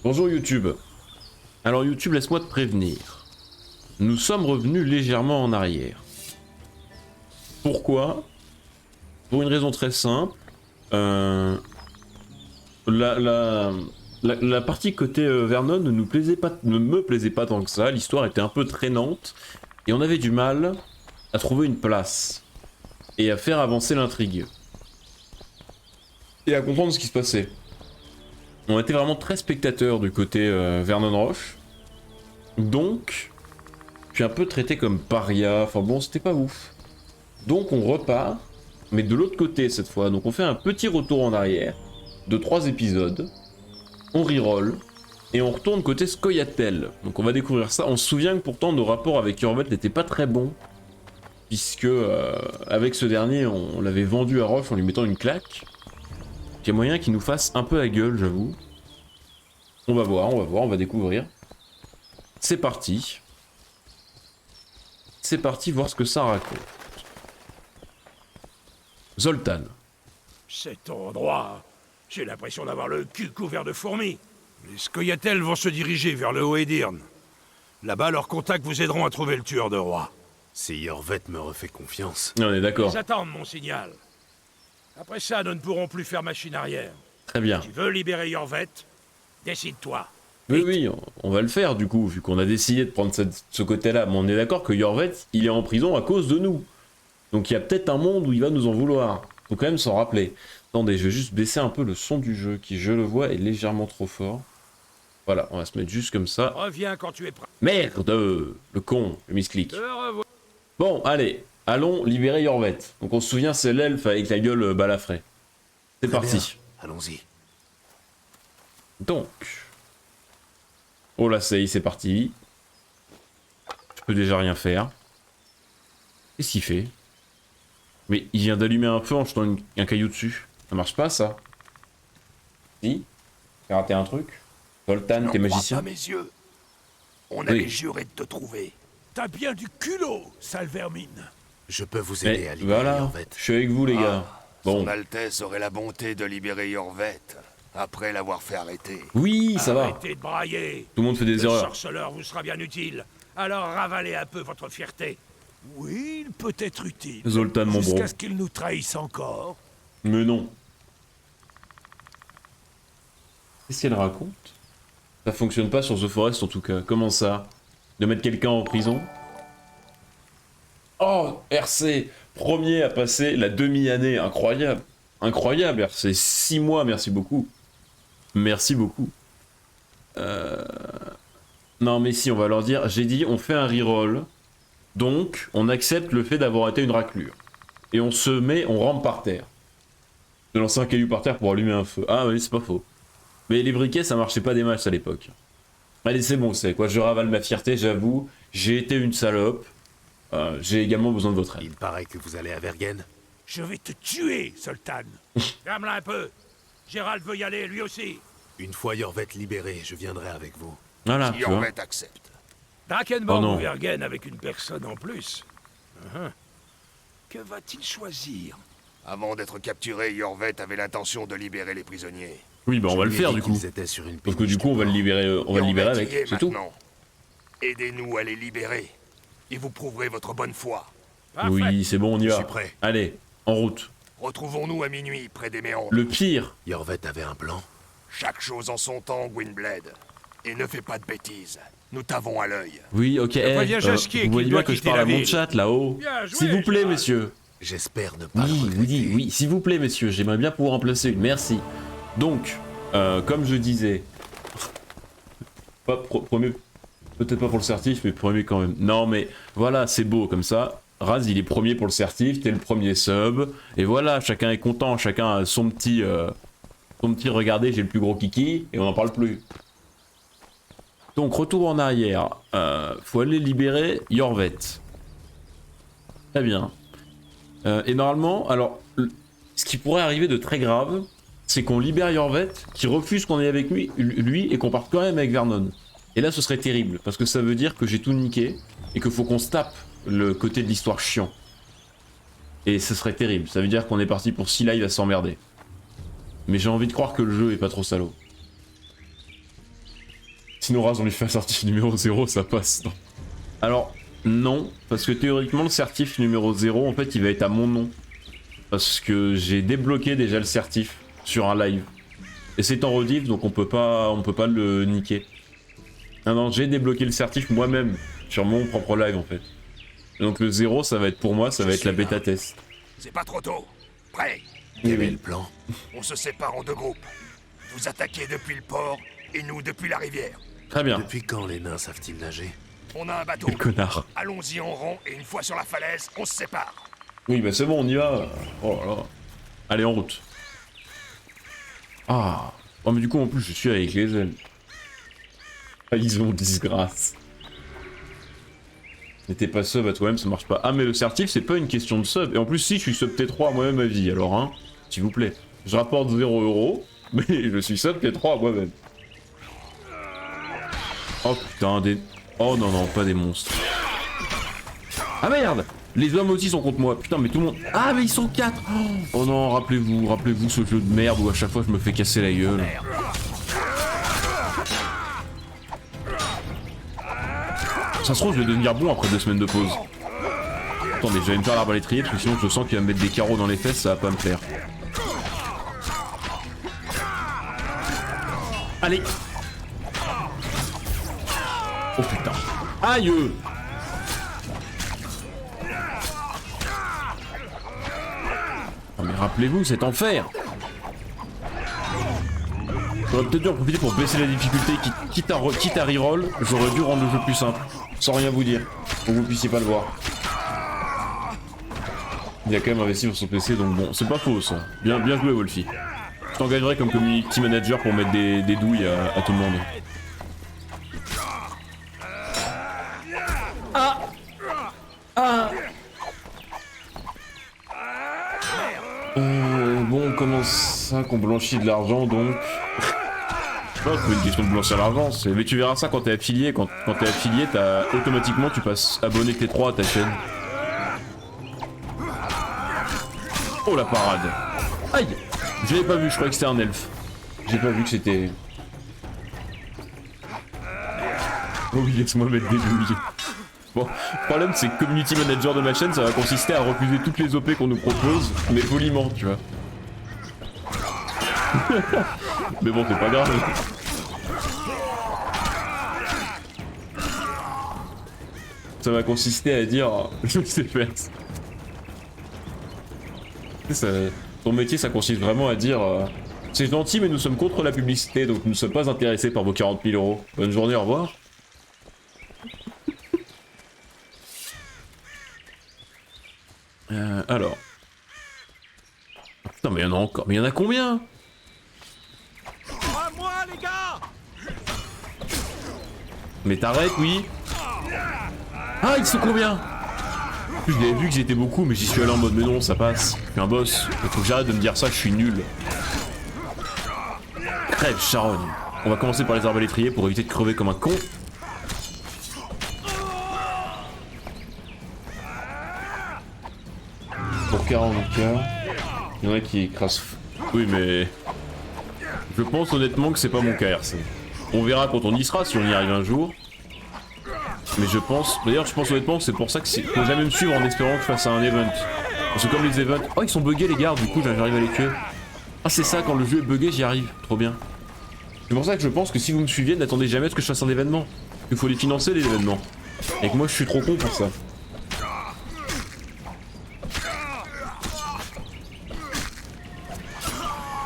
Bonjour YouTube. Alors YouTube, laisse-moi te prévenir. Nous sommes revenus légèrement en arrière. Pourquoi? Pour une raison très simple. La partie côté Vernon ne nous plaisait pas, ne me plaisait pas tant que ça. L'histoire était un peu traînante et on avait du mal à trouver une place et à faire avancer l'intrigue et à comprendre ce qui se passait. On était vraiment très spectateurs du côté Vernon Roche, donc je suis un peu traité comme paria. Enfin bon, c'était pas ouf. Donc on repart, mais de l'autre côté cette fois. Donc on fait un petit retour en arrière de 3 épisodes. On reroll et on retourne côté Scoia'tael. Donc on va découvrir ça. On se souvient que pourtant nos rapports avec Yorvet n'étaient pas très bons, puisque avec ce dernier on l'avait vendu à Roche en lui mettant une claque. Il y a moyen qu'il nous fasse un peu la gueule, j'avoue. On va voir, on va découvrir. C'est parti. C'est parti voir ce que ça raconte. Zoltan. Cet endroit, j'ai l'impression d'avoir le cul couvert de fourmis. Les Scoia'tael vont se diriger vers le Haut Edirn. Là-bas, leurs contacts vous aideront à trouver le tueur de roi. Si Yorvet me refait confiance. On est d'accord. Ils attendent mon signal. Après ça, nous ne pourrons plus faire machine arrière. Très bien. Tu veux libérer Yorvet? Décide-toi. Oui, oui, on va le faire du coup, vu qu'on a décidé de prendre ce côté-là. Mais on est d'accord que Yorvet, il est en prison à cause de nous. Donc il y a peut-être un monde où il va nous en vouloir. Faut quand même s'en rappeler. Attendez, je vais juste baisser un peu le son du jeu, qui, je le vois, est légèrement trop fort. Voilà, on va se mettre juste comme ça. Reviens quand tu es prêt. Merde, le con, le misclic. Te revoir. Bon, allez, allons libérer Yorvet. Donc on se souvient, c'est l'elfe avec la gueule balafrée. C'est Très parti. bien. Allons-y. Donc... Oh là, c'est parti. Je peux déjà rien faire. Qu'est-ce qu'il fait? Mais il vient d'allumer un feu en jetant un caillou dessus. Ça marche pas, ça? Si? J'ai raté un truc? Zoltan, t'es magicien? Pas mes yeux. On Oui. avait juré de te trouver. T'as bien du culot, sale vermine. Je peux vous aider Mais à libérer voilà, Yorvet. je suis avec vous les gars. Bon, Son Altesse aurait la bonté de libérer Yorvet après l'avoir fait arrêter. oui, ça va. Arrêtez de brailler. Tout le monde fait des Le erreurs. sorceleur vous sera bien utile. Alors ravalez un peu votre fierté. Oui, il peut être utile. Zoltan, mon bro. Jusqu'à ce qu'il nous trahisse encore. Mais non. Qu'est-ce qu'elle raconte? Ça fonctionne pas sur The Forest en tout cas. Comment ça? De mettre quelqu'un en prison? Oh, RC, premier à passer la demi-année, incroyable. Incroyable, RC, 6 mois, merci beaucoup. Merci beaucoup. Non mais si, on va leur dire, j'ai dit, on fait un reroll, donc on accepte le fait d'avoir été une raclure. Et on se met, on rampe par terre. De lancer un caillou par terre pour allumer un feu. Ah oui, c'est pas faux. Mais les briquets, ça marchait pas des matchs à l'époque. Allez, c'est bon, c'est quoi, je ravale ma fierté, j'avoue, j'ai été une salope. J'ai également besoin de votre aide. Il paraît que vous allez à Vergen. Je vais te tuer, Zoltan. Ferme-la un peu. Gérald veut y aller, lui aussi. Une fois Yorvet libéré, je viendrai avec vous. Voilà, Si tu vois. Yorvet accepte. Drakenborg Oh non. ou Vergen avec une personne en plus. Que va-t-il choisir? Avant d'être capturé, Yorvet avait l'intention de libérer les prisonniers. Oui, bah on Je va le lui ai faire dit du coup. qu'ils étaient sur une Parce que péniche du coup, on va le du libérer, on va le libérer Yorvet avec, y est c'est tout. maintenant. Aidez-nous à les libérer. Et vous prouverez votre bonne foi. Parfait. Oui, c'est bon, on y Je va. suis prêt. Allez, en route. Retrouvons-nous à minuit près des méandres. Le pire, Yorvet avait un plan. Chaque chose en son temps, Gwynblade. Et ne fais pas de bêtises. Nous t'avons à l'œil. oui, ok, préviens Jaskier vous voyez qu'il bien doit que je quitter parle à la mon ville. chat là-haut. Bien joué, S'il vous plaît, Gérald. messieurs. J'espère ne pas le Oui, regretter. oui, s'il vous plaît, messieurs, j'aimerais bien pouvoir en placer une, merci. Donc, comme je disais, pas premier, peut-être pas pour le certif, mais premier quand même. Non, mais voilà, c'est beau comme ça. Raz, il est premier pour le certif, t'es le premier sub, et voilà, chacun est content, chacun a son petit, regardez, j'ai le plus gros kiki, et on n'en parle plus. Donc, retour en arrière, faut aller libérer Yorvet. Très bien. Et normalement, alors, ce qui pourrait arriver de très grave, c'est qu'on libère Yorvet, qui refuse qu'on ait avec lui et qu'on parte quand même avec Vernon. Et là, ce serait terrible, parce que ça veut dire que j'ai tout niqué, et qu'il faut qu'on se tape le côté de l'histoire chiant. Et ce serait terrible, ça veut dire qu'on est parti pour 6 lives à s'emmerder. Mais j'ai envie de croire que le jeu est pas trop salaud. Sinon, Raz, on lui fait un certif numéro 0, ça passe. Non. Alors, non, parce que théoriquement, le certif numéro 0, en fait, il va être à mon nom. Parce que j'ai débloqué déjà le certif sur un live. Et c'est en rediff, donc on peut pas le niquer. Non, j'ai débloqué le certif moi-même, sur mon propre live, en fait. Donc le 0, ça va être pour moi, ça va être la bêta test. C'est pas trop tôt. Prêt? Quel est le plan? On se sépare en deux groupes. Vous attaquez depuis le port et nous depuis la rivière. Très bien. Depuis quand les nains savent-ils nager? On a un bateau. Quel connard. Allons-y en rond et une fois sur la falaise, on se sépare. Oui, bah c'est bon, on y va. Oh là là. Allez, en route. Ah. Oh, mais du coup, en plus, je suis avec les ailes. Ah, ils ont disgrâce. N'étais pas sub à toi-même, ça marche pas. Ah, mais le certif, c'est pas une question de sub. Et en plus, si, je suis sub T3 à moi-même à vie, alors, hein. S'il vous plaît. Je rapporte 0 €, mais je suis sub T3 à moi-même. Oh putain, des... Oh non, non, pas des monstres. Ah merde! Les hommes aussi sont contre moi. Putain, mais tout le monde... Ah, mais ils sont 4! Oh non, rappelez-vous ce jeu de merde où à chaque fois je me fais casser la gueule. Ça se trouve, je vais devenir bon après 2 semaines de pause. Attendez, je vais me faire l'arbalétrier parce que sinon je sens qu'il va me mettre des carreaux dans les fesses, ça va pas me plaire. Allez! Oh putain. Aïe! Oh mais rappelez-vous, c'est enfer! J'aurais peut-être dû en profiter pour baisser la difficulté, quitte à reroll, j'aurais dû rendre le jeu plus simple. Sans rien vous dire, pour que vous puissiez pas le voir. Il a quand même investi sur son PC, donc bon, c'est pas faux ça. Bien joué Wolfie. Je t'engagerai comme community manager pour mettre des douilles à tout le monde. Ah! Ah! Bon, comment ça qu'on blanchit de l'argent donc? C'est pas une question de blanchir l'argent, mais tu verras ça quand t'es affilié. Quand t'es affilié, automatiquement tu passes abonné T3 à ta chaîne. Oh la parade! Aïe! Je l'avais pas vu, je croyais que c'était un elfe. J'ai pas vu que c'était... Oh oui, laisse-moi mettre des douilles. Bon, le problème c'est que community manager de ma chaîne, ça va consister à refuser toutes les OP qu'on nous propose, mais poliment, tu vois. Mais bon, c'est pas grave. Ça va consister à dire, je sais faire. Ton métier, ça consiste vraiment à dire, c'est gentil, mais nous sommes contre la publicité, donc nous ne sommes pas intéressés par vos 40 000 €. Bonne journée, au revoir. Alors. Putain, mais il y en a encore. Mais il y en a combien? À moi, les gars! Mais t'arrêtes, oui. Ah, ils sont combien? J'avais vu qu'ils étaient beaucoup, mais j'y suis allé en mode, mais non, ça passe. Je suis un boss. Il faut que j'arrête de me dire ça, je suis nul. Crève, charogne. On va commencer par les arbalétriers pour éviter de crever comme un con. Pour 40K, il y en a qui écrasent. Oui, mais... Je pense honnêtement que c'est pas mon cas, RC. On verra quand on y sera, si on y arrive un jour. Mais je pense... D'ailleurs, je pense honnêtement que c'est pour ça que faut jamais me suivre en espérant que je fasse un event. Parce que comme les events... Oh, ils sont buggés les gars, du coup j'arrive à les tuer. Ah, c'est ça, quand le jeu est buggé, j'y arrive. Trop bien. C'est pour ça que je pense que si vous me suiviez, n'attendez jamais à ce que je fasse un événement. Il faut les financer, les événements. Et que moi, je suis trop con pour ça.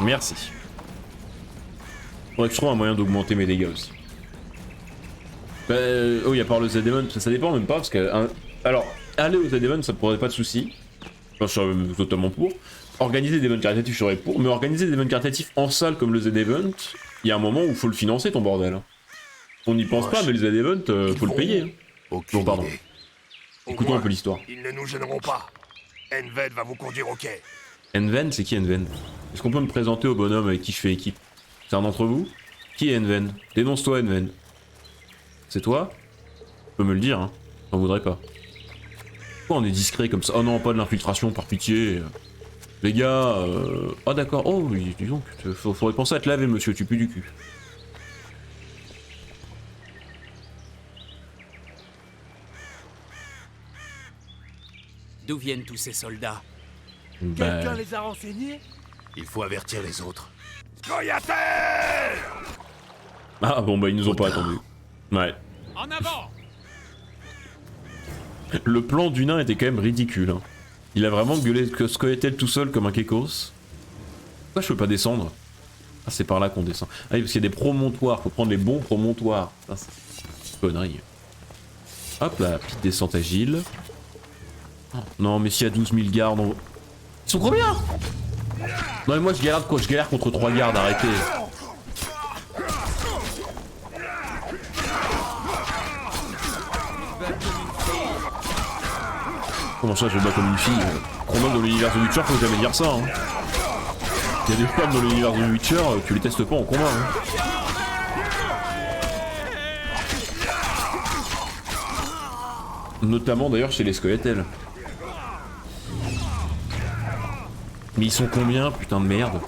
Merci. Faudrait que je trouve un moyen d'augmenter mes dégâts aussi. Bah, oui, à part le Z-Demon, ça dépend même pas, parce que... alors, aller au Z-Demon, ça pourrait pas de soucis. Enfin, je serais totalement pour. Organiser des events caritatifs, je serais pour. Mais organiser des events caritatifs en salle comme le Z-Event, il y a un moment où il faut le financer, ton bordel. On n'y pense pas, mais le Z-Event, faut le payer. Hein. Aucune Bon, pardon. idée. Écoutons un peu l'histoire. Ils ne nous gêneront pas. Enved va vous conduire au quai. Enven, c'est qui Enven? Est-ce qu'on peut me présenter au bonhomme avec qui je fais équipe? C'est un d'entre vous? Qui est Enven? Dénonce-toi, Enven. C'est toi? Tu peux me le dire, hein. J'en voudrais pas. Pourquoi on est discret comme ça? Oh non, pas de l'infiltration, par pitié. Les gars, ah d'accord, oh oui, dis donc, faudrait penser à te laver, monsieur, tu pues du cul. D'où viennent tous ces soldats? Quelqu'un Bah... les a renseignés? Il faut avertir les autres. Scoia'tael! Ah bon bah ils nous ont pas attendu. Ouais. En avant! Le plan du nain était quand même ridicule. Hein. Il a vraiment gueulé que Scoia'tael tout seul comme un Kekos. Pourquoi je peux pas descendre? Ah c'est par là qu'on descend. Ah oui parce qu'il y a des promontoires, faut prendre les bons promontoires. Ah, c'est une connerie. Hop là, petite descente agile. Oh, non mais s'il y a 12 000 gardes, on... Ils sont combien? Non mais moi je galère quoi? Je galère contre 3 gardes, arrêtez. Comment ça je me bats comme une fille? Chrono dans l'univers de Witcher, faut jamais dire ça. Hein. Il y a des femmes dans l'univers de Witcher, tu les testes pas en combat. Hein. Notamment d'ailleurs chez les Scoia'tael. Mais ils sont combien, putain de merde?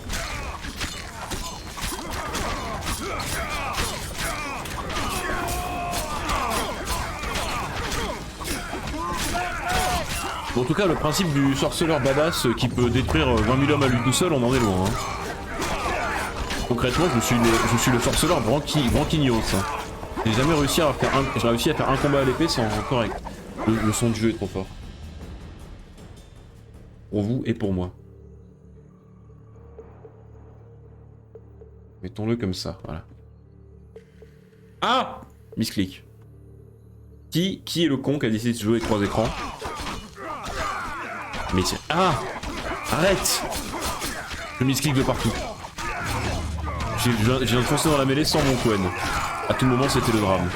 Bon, en tout cas, le principe du sorceleur badass qui peut détruire 20 000 hommes à lui tout seul, on en est loin. Hein. Concrètement, je suis le sorceleur branquignos. Hein. J'ai jamais réussi à faire un combat à l'épée sans correct. Le son de jeu est trop fort. Pour vous et pour moi. Mettons-le comme ça, voilà. Ah! Misclick. Qui est le con qui a décidé de jouer avec 3 écrans? Mais c'est... Ah! Arrête! Je misclick de partout. J'ai viens de foncer dans la mêlée sans mon Quen. À tout moment, c'était le drame.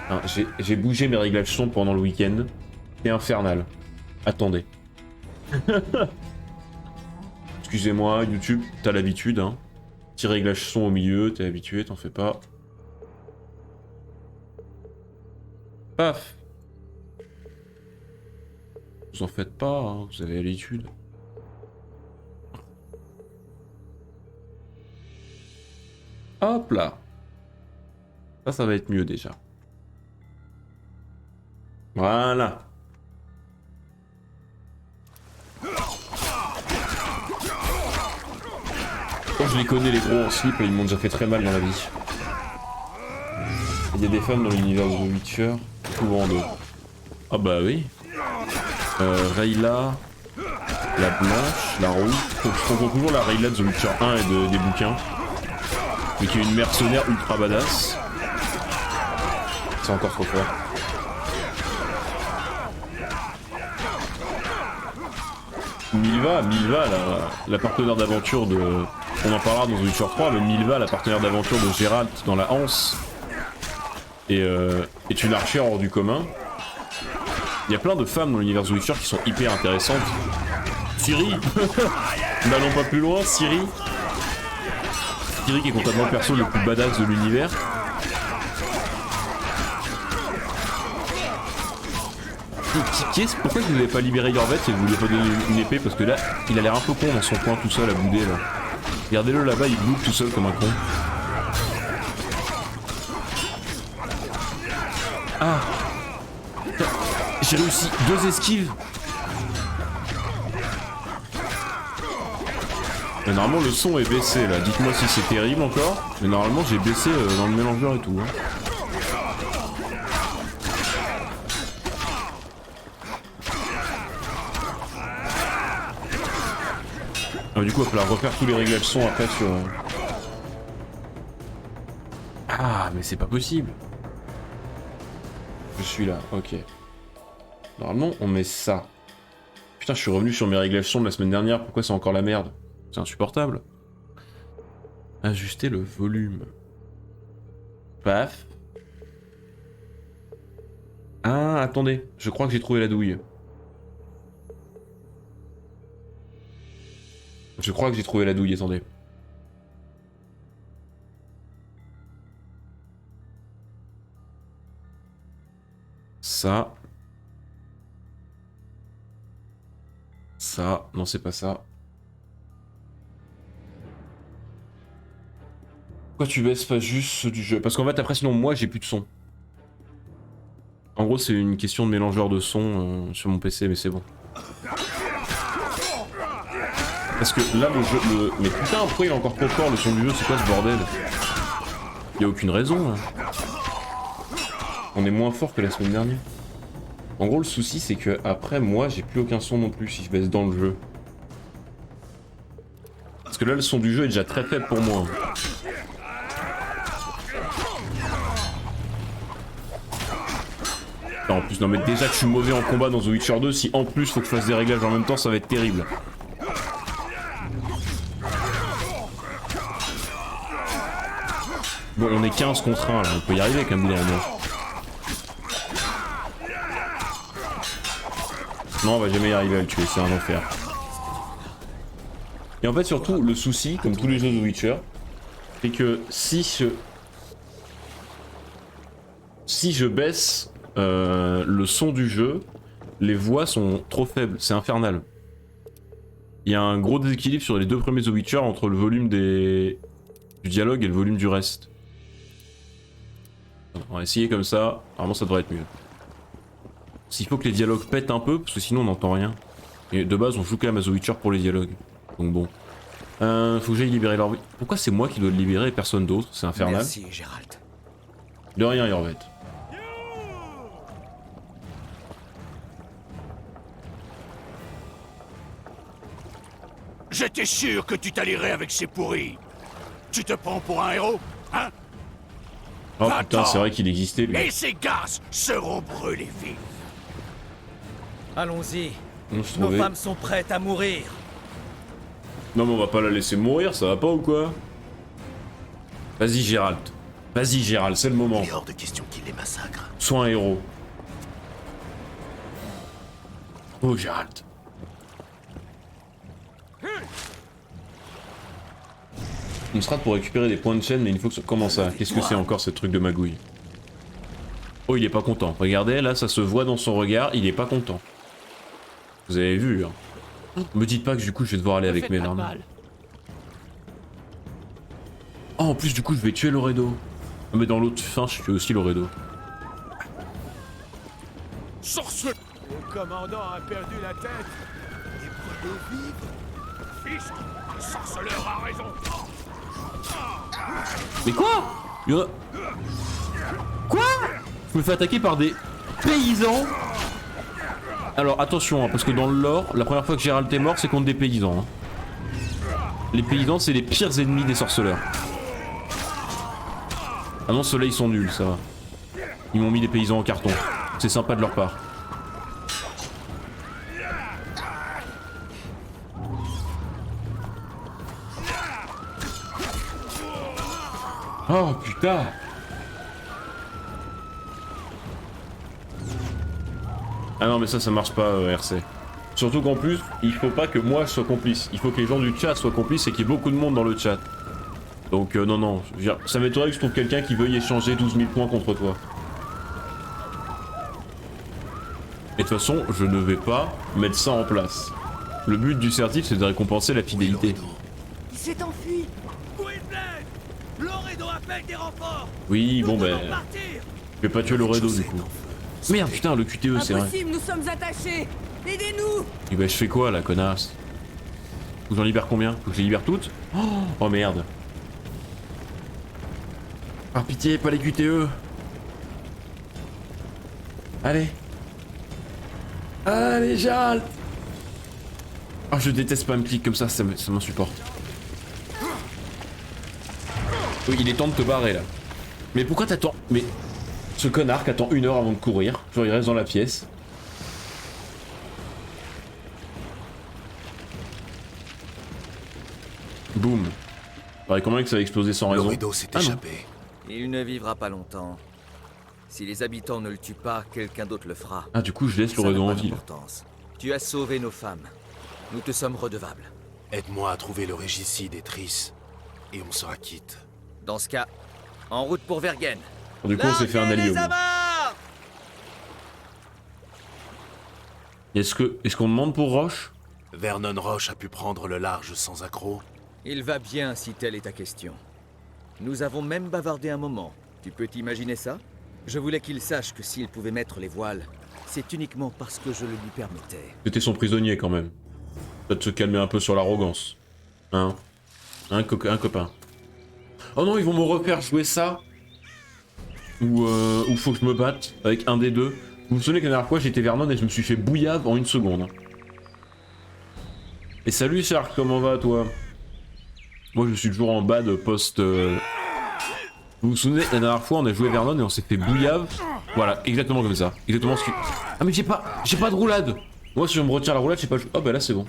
Ah, j'ai bougé mes réglages son pendant le week-end. C'est infernal. Attendez. Excusez-moi, YouTube, t'as l'habitude, hein. Petit réglage son au milieu, t'es habitué, t'en fais pas. Paf! Vous en faites pas, hein, vous avez l'habitude. Hop là! Ça va être mieux déjà. Voilà! Quand je les connais les gros en slip, ils m'ont déjà fait très mal dans la vie. Il y a des femmes dans l'univers de The Witcher, souvent deux. Ah bah oui. Rayla, la blanche, la rouge. Je comprends toujours la Rayla de The Witcher 1 et des bouquins. Mais qui est une mercenaire ultra badass. C'est encore trop fort. Milva, la partenaire d'aventure de... On en parlera dans The Witcher 3, mais Milva, la partenaire d'aventure de Geralt dans la Hanse, est une archère hors du commun. Il y a plein de femmes dans l'univers The Witcher qui sont hyper intéressantes. Ciri n'allons pas plus loin, Ciri. Ciri qui est complètement le perso le plus badass de l'univers. Pourquoi vous n'avez pas libéré Yorvet et vous lui avez pas donné une épée? Parce que là, il a l'air un peu con dans son coin tout seul à bouder là. Regardez-le là-bas, il boude tout seul comme un con. Ah! J'ai réussi 2 esquives. Mais normalement le son est baissé là, dites-moi si c'est terrible encore. Mais normalement j'ai baissé dans le mélangeur et tout. Hein. Ah, du coup il va falloir refaire tous les réglages son après sur... Ah mais c'est pas possible. Je suis là, ok. Normalement on met ça. Putain je suis revenu sur mes réglages son de la semaine dernière, pourquoi c'est encore la merde? C'est insupportable. Ajuster le volume. Paf. Ah attendez, je crois que j'ai trouvé la douille. Je crois que j'ai trouvé la douille, attendez. Ça. Ça. Non, c'est pas ça. Pourquoi tu baisses pas juste ceux du jeu? Parce qu'en fait, après, sinon, moi, j'ai plus de son. En gros, c'est une question de mélangeur de son sur mon PC, mais c'est bon. Parce que là, le jeu... Mais putain, pourquoi il est encore trop fort le son du jeu? C'est quoi ce bordel? Y a aucune raison, là. On est moins fort que la semaine dernière. En gros, le souci, c'est que après, moi, j'ai plus aucun son non plus si je baisse dans le jeu. Parce que là, le son du jeu est déjà très faible pour moi. En plus, non mais déjà que je suis mauvais en combat dans The Witcher 2, si en plus faut que je fasse des réglages en même temps, ça va être terrible. Bon, on est 15 contre 1 là, on peut y arriver quand même, non, on va jamais y arriver à le tuer, c'est un enfer. Et en fait, surtout, le souci, comme tous les jeux de The Witcher, c'est que si je baisse le son du jeu, les voix sont trop faibles, c'est infernal. Il y a un gros déséquilibre sur les deux premiers The Witcher entre le volume du dialogue et le volume du reste. On va essayer comme ça, normalement ça devrait être mieux. S'il faut que les dialogues pètent un peu, parce que sinon on n'entend rien. Et de base on joue quand même à The Witcher pour les dialogues. Donc bon. Faut que j'aille libérer leur vie. Pourquoi c'est moi qui dois le libérer et personne d'autre? C'est infernal. Merci, Gérald. De rien, Yorvet. J'étais sûr que tu t'allierais avec ces pourris. Tu te prends pour un héros, hein? Oh putain, c'est vrai qu'il existait lui. Et ces gaz seront brûlés vifs. Allons-y. On se Nos trouvait. femmes sont prêtes à mourir. Non mais on va pas la laisser mourir, ça va pas ou quoi? Vas-y Gérald. Vas-y Gérald, c'est le moment. Il est hors de question qu'il les massacre. Sois un héros. Oh Gérald. On sera pour récupérer des points de chaîne, mais il faut que... Comment ça? Qu'est-ce que c'est encore ce truc de magouille? Oh, il est pas content. Regardez, là, ça se voit dans son regard, il est pas content. Vous avez vu, hein. Me dites pas que du coup, je vais devoir aller avec mes larmes. Oh, en plus, du coup, je vais tuer Loredo. Ah, mais dans l'autre fin, je tue aussi Loredo. Sorcier! Le commandant a perdu la tête. Et brûlé vive. Fils, un sorceleur a raison. Mais quoi? Il y en a... Quoi? Je me fais attaquer par des paysans. Alors attention, hein, parce que dans le lore, la première fois que Gérald est mort, c'est contre des paysans. Hein. Les paysans, c'est les pires ennemis des sorceleurs. Ah non, ceux-là, ils sont nuls, ça va. Ils m'ont mis des paysans en carton. C'est sympa de leur part. Oh putain! Ah non mais ça marche pas RC. Surtout qu'en plus, il faut pas que moi je sois complice. Il faut que les gens du chat soient complices et qu'il y ait beaucoup de monde dans le chat. Donc non, je veux dire, ça m'étonnerait que je trouve quelqu'un qui veuille échanger 12 000 points contre toi. Et de toute façon, je ne vais pas mettre ça en place. Le but du certif, c'est de récompenser la fidélité. Il s'est enfui. Gwynplaine! Loredo appelle des renforts. Oui, bon Nous ben... devons partir. Je vais pas tuer Loredo du coup. Merde, putain, le QTE, c'est vrai. Impossible, nous sommes attachés. Aidez-nous. Et bah je fais quoi là, connasse? Faut que j'en libère combien? Faut que je les libère toutes? Oh merde. Par pitié, pas les QTE. Allez. Allez, Gérald. Oh, je déteste pas me clic comme ça m'insupporte. Oui, il est temps de te barrer là. Mais pourquoi t'attends? Mais ce connard qui attend 1 heure avant de courir, genre il reste dans la pièce. Boum. Pareil, comment que ça va exploser sans raison? Loredo s'est Ah non. échappé. Il ne vivra pas longtemps. Si les habitants ne le tuent pas, quelqu'un d'autre le fera. Ah, du coup, je laisse Ça Loredo n'a en pas ville. d'importance. Tu as sauvé nos femmes. Nous te sommes redevables. Aide-moi à trouver le régicide et Triss, et on sera quitte. Dans ce cas, en route pour Vergen. Du coup, on s'est fait un allié au moins. Est-ce qu'on demande pour Roche? Vernon Roche a pu prendre le large sans accroc. Il va bien si telle est ta question. Nous avons même bavardé un moment. Tu peux t'imaginer ça? Je voulais qu'il sache que s'il pouvait mettre les voiles, c'est uniquement parce que je le lui permettais. C'était son prisonnier quand même. Peut-être se calmer un peu sur l'arrogance. Hein? Un copain. Oh non, ils vont me refaire jouer ça. Ou faut que je me batte avec un des deux. Vous vous souvenez que la dernière fois j'étais Vernon et je me suis fait bouillave en 1 seconde. Et salut Serge, comment va toi? Moi je suis toujours en bas de poste... Vous vous souvenez, la dernière fois on a joué Vernon et on s'est fait bouillave. Voilà, exactement comme ça. Exactement ce que... Ah mais j'ai pas de roulade. Moi si je me retire la roulade, je sais pas... Oh bah là c'est bon.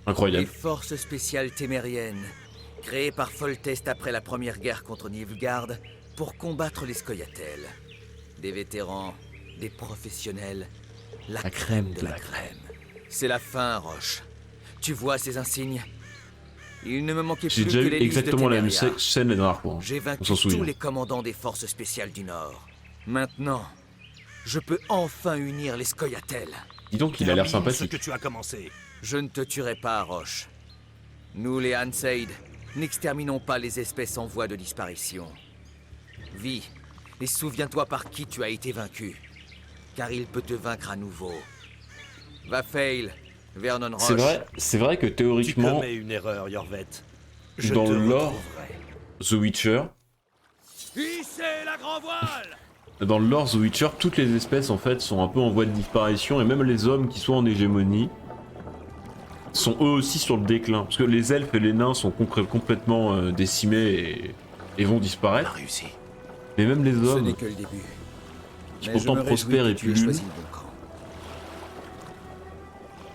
Incroyable. Les forces spéciales témériennes, créées par Foltest après la première guerre contre Nilfgaard, pour combattre les Scoia'tael. Des vétérans, des professionnels, la crème de la crème. C'est la fin, Roche. Tu vois ces insignes? Il ne me manquait J'ai plus déjà que eu les listes de exactement la même Téméria. scène la dernière fois. J'ai On vaincu s'en tous souvient. les commandants des forces spéciales du Nord. Maintenant, je peux enfin unir les Scoia'tael. Dis donc, il a l'air Termine ce sympathique. que tu as commencé. Je ne te tuerai pas, Roche. Nous, les Hanseid, n'exterminons pas les espèces en voie de disparition. Vis, et souviens-toi par qui tu as été vaincu. Car il peut te vaincre à nouveau. Va fail, Vernon Roche. C'est vrai que Tu théoriquement, commets une erreur, Yorvet. Je dans te le lore retrouverai. The Witcher, Hissez la grand voile! dans le lore The Witcher, toutes les espèces en fait sont un peu en voie de disparition et même les hommes qui sont en hégémonie sont eux aussi sur le déclin. Parce que les elfes et les nains sont complètement décimés et vont On a disparaître. réussi. Mais même les Ce hommes, n'est que le début. qui Mais pourtant je me prospèrent réjouis et que tu aies pullulent, choisi le bon camp.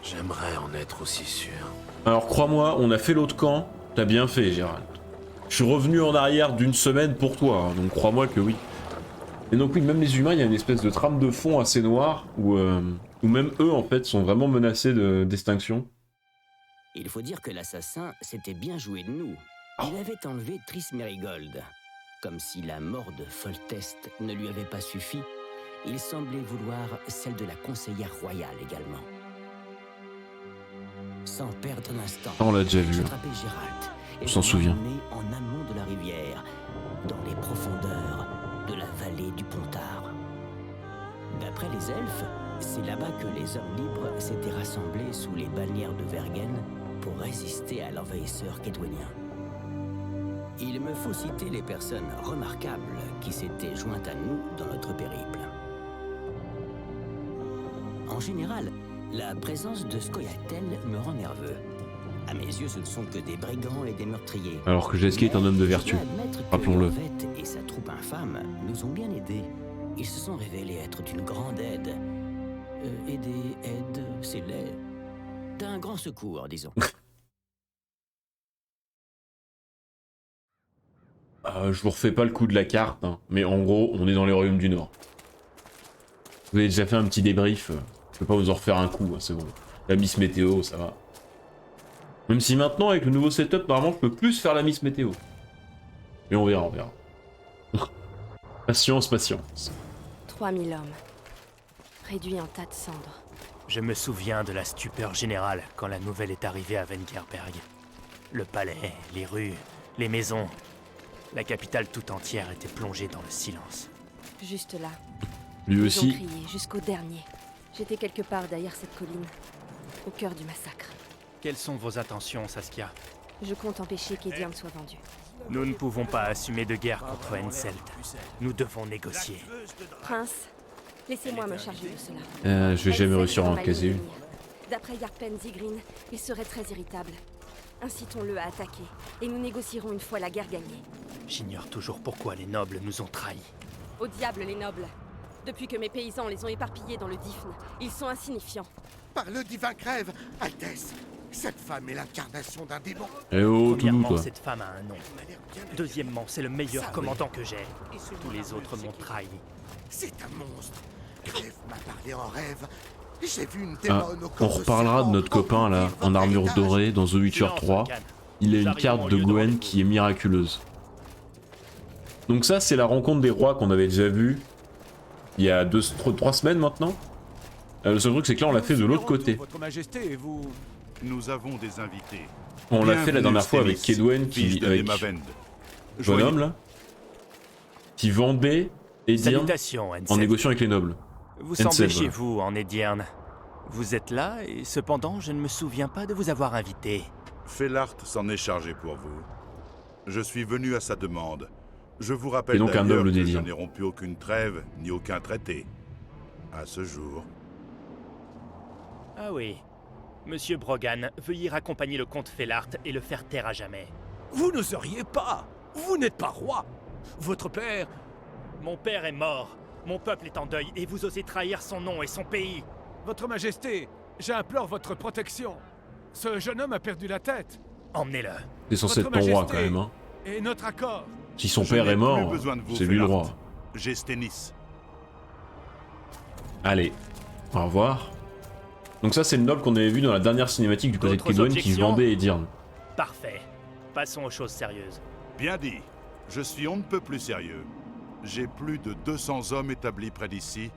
J'aimerais en être aussi sûr. alors crois-moi, on a fait l'autre camp, t'as bien fait Gérald. Je suis revenu en arrière d'1 semaine pour toi, hein, donc crois-moi que oui. Et donc oui, même les humains, il y a une espèce de trame de fond assez noire où même eux en fait sont vraiment menacés d'extinction. Il faut dire que l'assassin s'était bien joué de nous. Il avait enlevé Triss Merigold. Comme si la mort de Foltest ne lui avait pas suffi, il semblait vouloir celle de la conseillère royale également. Sans perdre un instant, On l'a déjà vu. j'ai hein. attrapé Gérald et On s'en je l'ai souvient. emmené en amont de la rivière, dans les profondeurs de la vallée du Pontard. D'après les elfes, c'est là-bas que les hommes libres s'étaient rassemblés sous les bannières de Vergen pour résister à l'envahisseur kédouénien. Il me faut citer les personnes remarquables qui s'étaient jointes à nous dans notre périple. En général, la présence de Scoia'tael me rend nerveux. À mes yeux, ce ne sont que des brigands et des meurtriers. Alors que Jesky est un homme de vertu. Je dois admettre que Rappelons-le. Yorvet et sa troupe infâme nous ont bien aidés. Ils se sont révélés être d'une grande aide. Aide, c'est laid. D'un grand secours, disons. Je vous refais pas le coup de la carte, hein, mais en gros, on est dans les royaumes du Nord. Vous avez déjà fait un petit débrief, je peux pas vous en refaire un coup, hein, c'est bon. La Miss Météo, ça va. Même si maintenant, avec le nouveau setup, normalement, je peux plus faire la Miss Météo. Mais on verra, on verra. Patience, patience. 3000 hommes, réduits en tas de cendres. Je me souviens de la stupeur générale quand la nouvelle est arrivée à Vengerberg. Le palais, les rues, les maisons. La capitale tout entière était plongée dans le silence. Juste là. Lui Ils ont aussi. crié jusqu'au dernier. J'étais quelque part derrière cette colline, au cœur du massacre. Quelles sont vos intentions, Saskia? Je compte empêcher qu'Edion soit vendu. Nous ne pouvons pas assumer de guerre contre Henselt. Nous devons négocier. Prince, laissez-moi me charger de cela. Je vais jamais Henselt réussir à en envahit caser une. Ymir. D'après Yarpen Zigrin, il serait très irritable. Incitons-le à attaquer, et nous négocierons une fois la guerre gagnée. J'ignore toujours pourquoi les nobles nous ont trahis. Au diable les nobles. Depuis que mes paysans les ont éparpillés dans le Difne, ils sont insignifiants. Par le divin crève, Altesse, cette femme est l'incarnation d'un démon. Eh oh, tout doux, Premièrement, toi. cette femme a un nom. Deuxièmement, c'est le meilleur commandant que j'ai. Tous les autres m'ont trahi. C'est un monstre. Crève m'a parlé en rêve. J'ai vu une Ah, démone au on corps de reparlera de serpent notre copain là, engourdir en votre armure héritage. dorée dans The Witcher 3. Il a une carte de Gwen qui est miraculeuse. Donc ça, c'est la rencontre des rois qu'on avait déjà vue il y a 3 semaines maintenant. Le seul truc, c'est que là, on l'a fait de l'autre côté. Votre Majesté, vous... Nous avons des invités. On l'a fait la Bienvenue, dernière fois avec Stémis, Kedwen, fils qui, de avec Demavend. bonhomme là, qui vendait Edirn Salutations, Ensed. en négociant avec les nobles. Vous Ensed, semblez chez voilà. vous, en Edirn. Vous êtes là, et cependant, je ne me souviens pas de vous avoir invité. Fellart s'en est chargé pour vous. Je suis venu à sa demande. Je vous rappelle Et donc un d'ailleurs noble que je d'Edirn. n'ai rompu aucune trêve, ni aucun traité. À ce jour. Ah oui. Monsieur Brogan, veuillez raccompagner le comte Fellart et le faire taire à jamais. Vous n'oseriez pas. Vous n'êtes pas roi. Votre père... Mon père est mort. Mon peuple est en deuil, et vous osez trahir son nom et son pays. Votre Majesté, j'implore votre protection. Ce jeune homme a perdu la tête. Emmenez-le. C'est censé être ton roi quand même, hein. Et notre accord. Si son Je père n'ai est mort, plus besoin de vous, c'est lui le Fellart. roi. J'ai Stennis. Allez, au revoir. Donc ça c'est le noble qu'on avait vu dans la dernière cinématique du côté de D'autres Kedwen qui objections vendait Edirn. Parfait. Passons aux choses sérieuses. Bien dit. Je suis on ne peut plus sérieux. J'ai plus de 200 hommes établis près d'ici,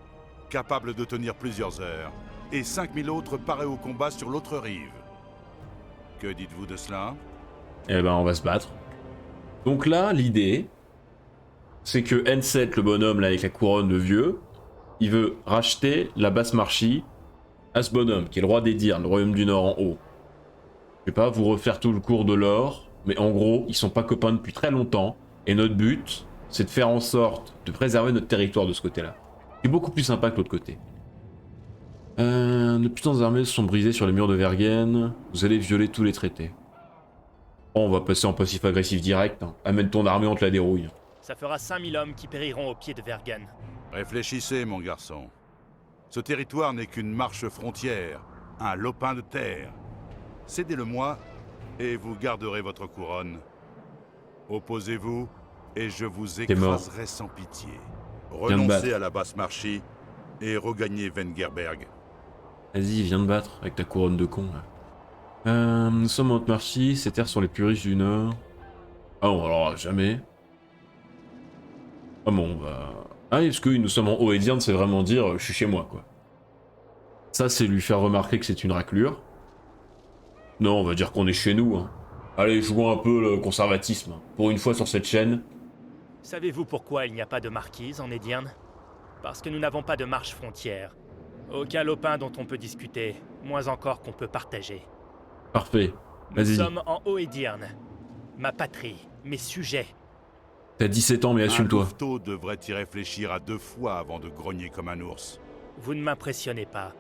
capables de tenir plusieurs heures, et 5000 autres parés au combat sur l'autre rive. Que dites-vous de cela? Eh ben on va se battre. Donc là, l'idée, c'est que Ensed, le bonhomme là avec la couronne de vieux, il veut racheter la basse marchie à ce bonhomme, qui est le roi d'Edirn, le royaume du Nord en haut. Je vais pas vous refaire tout le cours de l'or, mais en gros, ils sont pas copains depuis très longtemps, et notre but, c'est de faire en sorte de préserver notre territoire de ce côté-là. C'est beaucoup plus sympa que l'autre côté. Nos puissantes armées se sont brisées sur les murs de Vergen, vous allez violer tous les traités. Bon, on va passer en passif agressif direct, hein. Amène ton armée, on te la dérouille. Ça fera 5000 hommes qui périront au pied de Vergen. Réfléchissez, mon garçon. Ce territoire n'est qu'une marche frontière, un lopin de terre. Cédez-le-moi, et vous garderez votre couronne. Opposez-vous, et je vous T'es mort. écraserai sans pitié. Viens de Renoncez battre. à la basse marchie, et regagnez Wengerberg. Vas-y, viens de battre avec ta couronne de con là. Nous sommes en haute marchie, ces terres sont les plus riches du Nord. Ah bon, alors jamais. Ah bon, bah... Ah oui, parce que nous sommes en haut Edirn, c'est vraiment dire je suis chez moi quoi. Ça, c'est lui faire remarquer que c'est une raclure. Non, on va dire qu'on est chez nous. Hein. Allez, jouons un peu le conservatisme. Pour une fois sur cette chaîne. Savez-vous pourquoi il n'y a pas de marquise en Edirn? Parce que nous n'avons pas de marche frontière. Aucun lopin dont on peut discuter, moins encore qu'on peut partager. Parfait. Nous Vas-y. sommes en Haut-Edirn. Ma patrie, mes sujets. T'as 17 ans, mais Un assume-toi. louveteau devrait y réfléchir à 2 fois avant de grogner comme un ours. Vous ne m'impressionnez pas.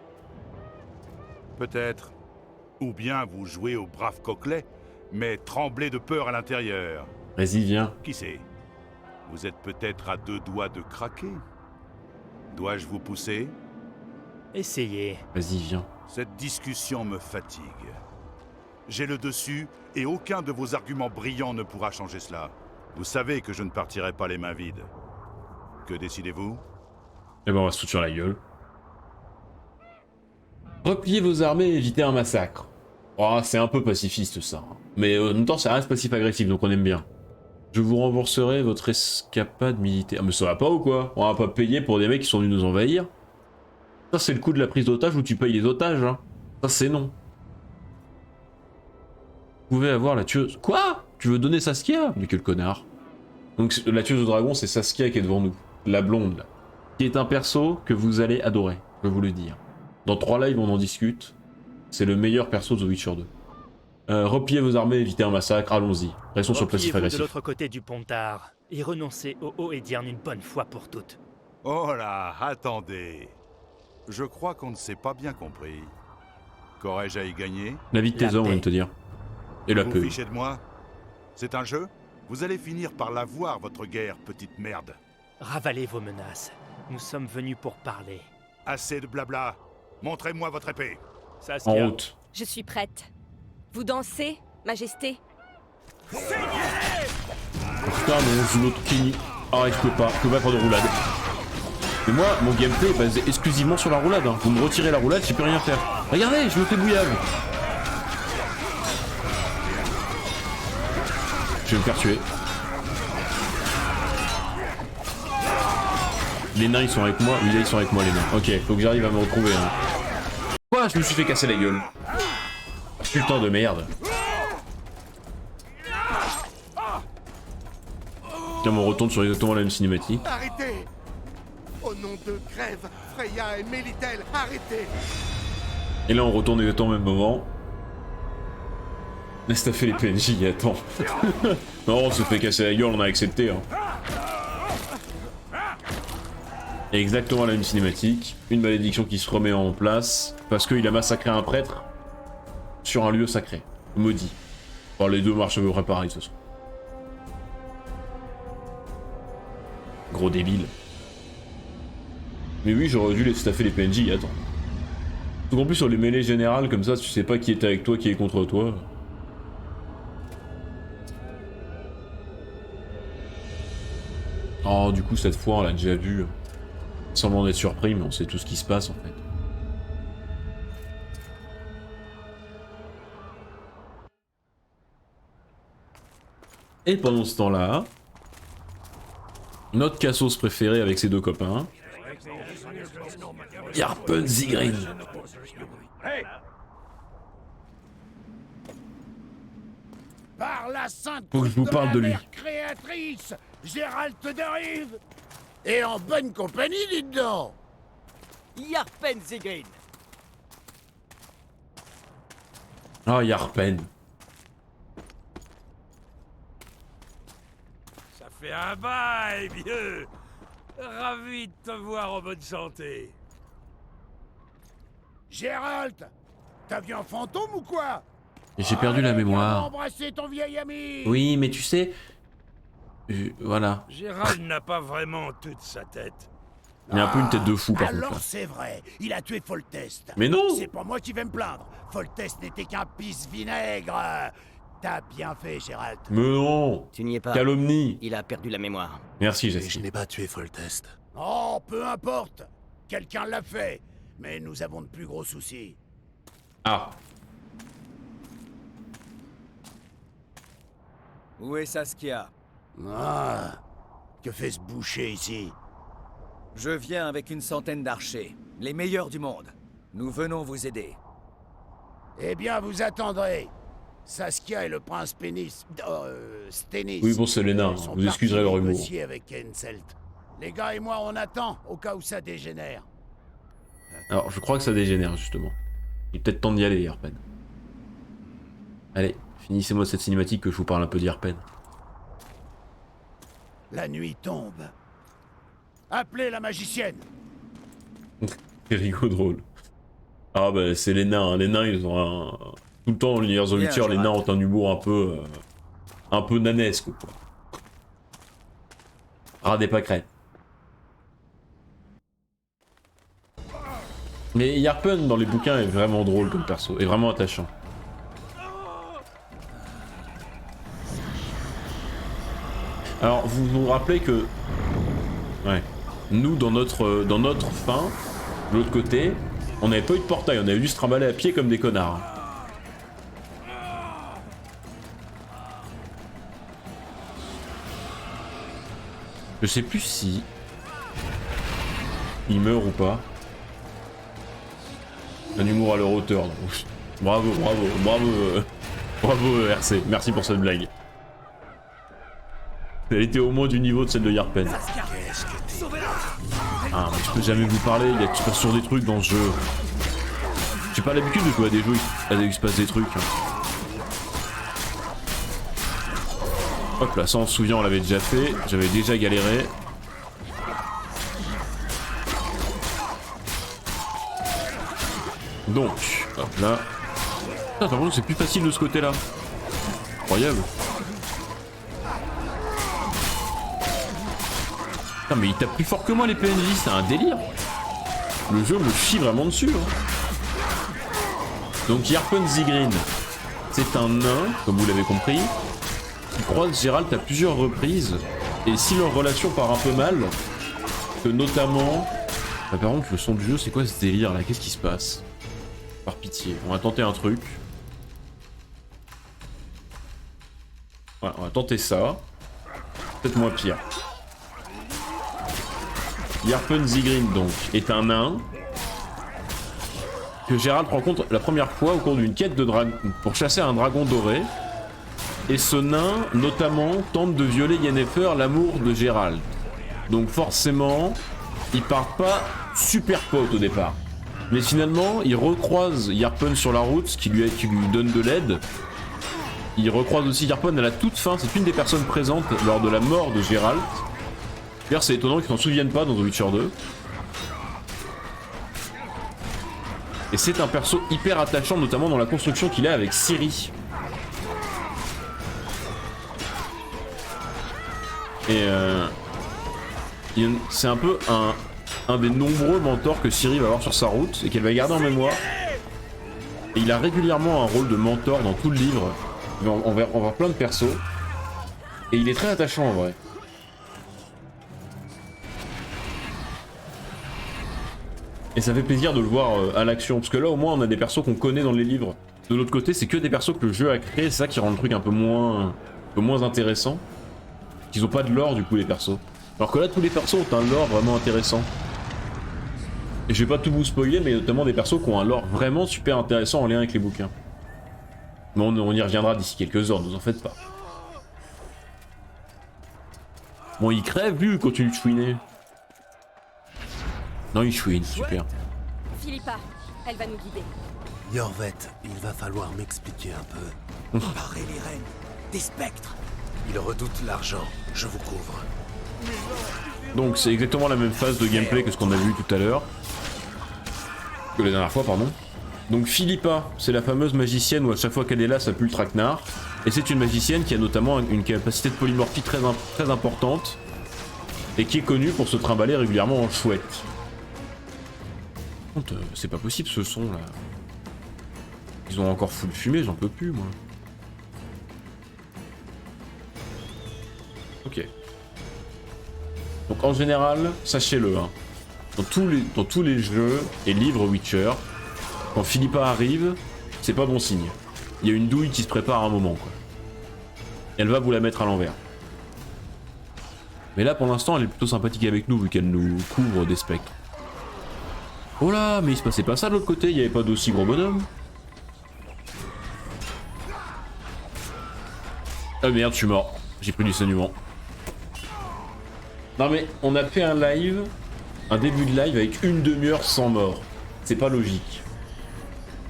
Peut-être. Ou bien vous jouez au brave coquelet, mais tremblez de peur à l'intérieur. Vas-y, viens. Qui sait? Vous êtes peut-être à 2 doigts de craquer. Dois-je vous pousser? Essayez. Vas-y, viens. Cette discussion me fatigue. J'ai le dessus, et aucun de vos arguments brillants ne pourra changer cela. Vous savez que je ne partirai pas les mains vides. Que décidez-vous? Eh ben, on va se foutre sur la gueule. Repliez vos armées et évitez un massacre. Oh, c'est un peu pacifiste ça. Mais en même temps, ça reste passif-agressif, donc on aime bien. Je vous rembourserai votre escapade militaire. Ah, mais ça va pas ou quoi? On va pas payer pour des mecs qui sont venus nous envahir. Ça, c'est le coup de la prise d'otage où tu payes les otages, hein. Ça, c'est non. Vous pouvez avoir la tueuse... Quoi? Tu veux donner Saskia? Mais quel connard. Donc, la tueuse au dragon, c'est Saskia qui est devant nous. La blonde, là. Qui est un perso que vous allez adorer, je vais vous le dire. Dans 3 lives, on en discute. C'est le meilleur perso de The Witcher 2. Repliez vos armées, évitez un massacre, allons-y. Restons sur le passif Repliez-vous de agressif. l'autre côté du Pontard et renoncez au Haut-Edirn une bonne fois pour toutes. Oh là, attendez. Je crois qu'on ne s'est pas bien compris. Qu'aurais-je à y gagner? La vie de tes La hommes, on paix. vient de te dire. Et la Vous paix. fichez de moi? C'est un jeu? Vous allez finir par l'avoir, votre guerre, petite merde. Ravalez vos menaces. Nous sommes venus pour parler. Assez de blabla. Montrez-moi votre épée. En Saskia, route. Je suis prête. Vous dansez, Majesté? Oh, putain, non, l'autre qui... Ah, je peux pas faire de roulade. Mais moi, mon gameplay est basé exclusivement sur la roulade. Hein. Vous me retirez la roulade, je peux rien faire. Regardez, je me fais bouillave. Je vais me faire tuer. Les nains, ils sont avec moi. Oui, là, ils sont avec moi, les nains. Ok, faut que j'arrive à me retrouver. Hein. Quoi? Je me suis fait casser la gueule. Putain de merde. Tiens, on retourne sur exactement la même cinématique. Arrêtez! Au nom de Grève, Freya et Mélitel, arrêtez! Et là on retourne exactement au même moment. Laisse t'as fait les PNJ, attends. Non, on se fait casser la gueule, on a accepté. Hein. Exactement la même cinématique. Une malédiction qui se remet en place parce qu'il a massacré un prêtre sur un lieu sacré, maudit. Bon, les deux marchent à peu près pareil de toute façon. Gros débile. Mais oui, j'aurais dû laisser staffer les PNJ, attends. Tout en plus sur les mêlées générales, comme ça, tu sais pas qui est avec toi, qui est contre toi. Oh, du coup, cette fois, on l'a déjà vu. Semblant d'être surpris, mais on sait tout ce qui se passe, en fait. Et pendant ce temps-là, notre cassos préféré avec ses deux copains, Yarpen Zigrin. Par la sainte Faut que je vous parle de lui. créatrice, Gérald de Rive. Et en bonne compagnie, dites donc. Yarpen Zigrin. Ah, Yarpen. Ça fait un bail, vieux. Ravi de te voir en bonne santé. Gérald, t'as vu un fantôme ou quoi? J'ai perdu la mémoire. Embrasser ton vieil ami. Oui, mais tu sais... voilà. Gérald n'a pas vraiment toute sa tête. Il a un peu une tête de fou, par Alors contre. c'est vrai, il a tué Foltest. Mais non. C'est pas moi qui vais me plaindre. Foltest n'était qu'un pisse-vinaigre. T'as bien fait, Gérald. Mais non. Tu n'y es pas. Calomnie. Il a perdu la mémoire. Merci, Et je Jessie. n'ai pas tué Foltest. Oh, peu importe. Quelqu'un l'a fait. Mais nous avons de plus gros soucis. Ah. Où est Saskia? Ah, que fait ce boucher ici? Je viens avec une centaine d'archers, les meilleurs du monde. Nous venons vous aider. Eh bien, vous attendrez. Saskia et le prince Stennis. Oui, bon, c'est les nains, sont vous excuserez leur partis humour. négocier avec Henselt. Les gars et moi, on attend, au cas où ça dégénère. Alors, je crois que ça dégénère, justement. Il est peut-être temps d'y aller, Yarpen. Allez, finissez-moi cette cinématique que je vous parle un peu d'Yarpen. La nuit tombe. Appelez la magicienne. C'est rigolo drôle. Ah bah c'est les nains, hein. Les nains ils ont un... Tout le temps dans l'univers The Witcher, les nains ont un humour un peu nanesque quoi. Ras des pâquerettes. Mais Yarpen dans les bouquins est vraiment drôle comme perso, est vraiment attachant. Alors vous vous rappelez que... Ouais. Nous dans notre fin, de l'autre côté, on n'avait pas eu de portail, on avait dû se trimballer à pied comme des connards. Je sais plus si... il meurt ou pas. Un humour à leur hauteur. Donc. Bravo, bravo, bravo, bravo RC, merci pour cette blague. Elle était au moins du niveau de celle de Yarpen. Ah mais je peux jamais vous parler, il y a sur des trucs dans ce jeu. J'ai pas l'habitude de jouer à des jeux où il se passe des trucs. Hop là, ça on se souvient, on l'avait déjà fait, j'avais déjà galéré. Donc, hop là. Putain, par contre c'est plus facile de ce côté-là. Incroyable. Putain, mais il tape plus fort que moi les PNJ, c'est un délire. Le jeu me chie vraiment dessus. Hein. Donc Yarpen Zigrin, c'est un nain, comme vous l'avez compris, qui croise Gérald à plusieurs reprises, et si leur relation part un peu mal, que notamment... Ah, par contre, le son du jeu, c'est quoi ce délire là? Qu'est-ce qui se passe? Par pitié, on va tenter un truc. Voilà, on va tenter ça. Peut-être moins pire. Yarpen Zigrin, donc, est un nain que Gérald rencontre la première fois au cours d'une quête de dragon pour chasser un dragon doré. Et ce nain, notamment, tente de violer Yennefer, l'amour de Gérald. Donc forcément, ils partent pas super potes au départ. Mais finalement, ils recroisent Yarpen sur la route, qui lui donne de l'aide. Ils recroisent aussi Yarpen à la toute fin, c'est une des personnes présentes lors de la mort de Geralt. D'ailleurs, c'est étonnant qu'ils s'en souviennent pas dans The Witcher 2. Et c'est un perso hyper attachant, notamment dans la construction qu'il a avec Ciri. Et c'est un peu un des nombreux mentors que Ciri va avoir sur sa route et qu'elle va garder en mémoire. Et il a régulièrement un rôle de mentor dans tout le livre. On va voir plein de persos. Et il est très attachant en vrai. Et ça fait plaisir de le voir à l'action, parce que là au moins on a des persos qu'on connaît dans les livres. De l'autre côté, c'est que des persos que le jeu a créé, c'est ça qui rend le truc un peu moins intéressant. Qu'ils ont pas de lore du coup les persos. Alors que là tous les persos ont un lore vraiment intéressant. Et je vais pas tout vous spoiler, mais notamment des persos qui ont un lore vraiment super intéressant en lien avec les bouquins. Mais on y reviendra d'ici quelques heures, ne vous en faites pas. Bon, il crève lui, il continue de chouiner. Non, il chouine, super. Philippa, elle va nous guider. Yorvet, il va falloir m'expliquer un peu. Parez les reines, des spectres. Il redoute l'argent, je vous couvre. Donc c'est exactement la même phase de gameplay que ce qu'on a vu tout à l'heure. Que la dernière fois, pardon. Donc Philippa, c'est la fameuse magicienne où à chaque fois qu'elle est là, ça pue le traquenard. Et c'est une magicienne qui a notamment une capacité de polymorphie très importante. Et qui est connue pour se trimballer régulièrement en chouette. C'est pas possible ce son là. Ils ont encore full fumé, j'en peux plus moi. Ok. Donc en général, sachez-le, hein, dans tous les jeux et livres Witcher, quand Philippa arrive, c'est pas bon signe. Il y a une douille qui se prépare à un moment quoi. Elle va vous la mettre à l'envers. Mais là pour l'instant elle est plutôt sympathique avec nous vu qu'elle nous couvre des spectres. Oh là, mais il se passait pas ça de l'autre côté, il n'y avait pas d'aussi gros bonhomme. Ah merde, je suis mort. J'ai pris du saignement. Non mais, on a fait un live, un début de live avec une demi-heure sans mort. C'est pas logique.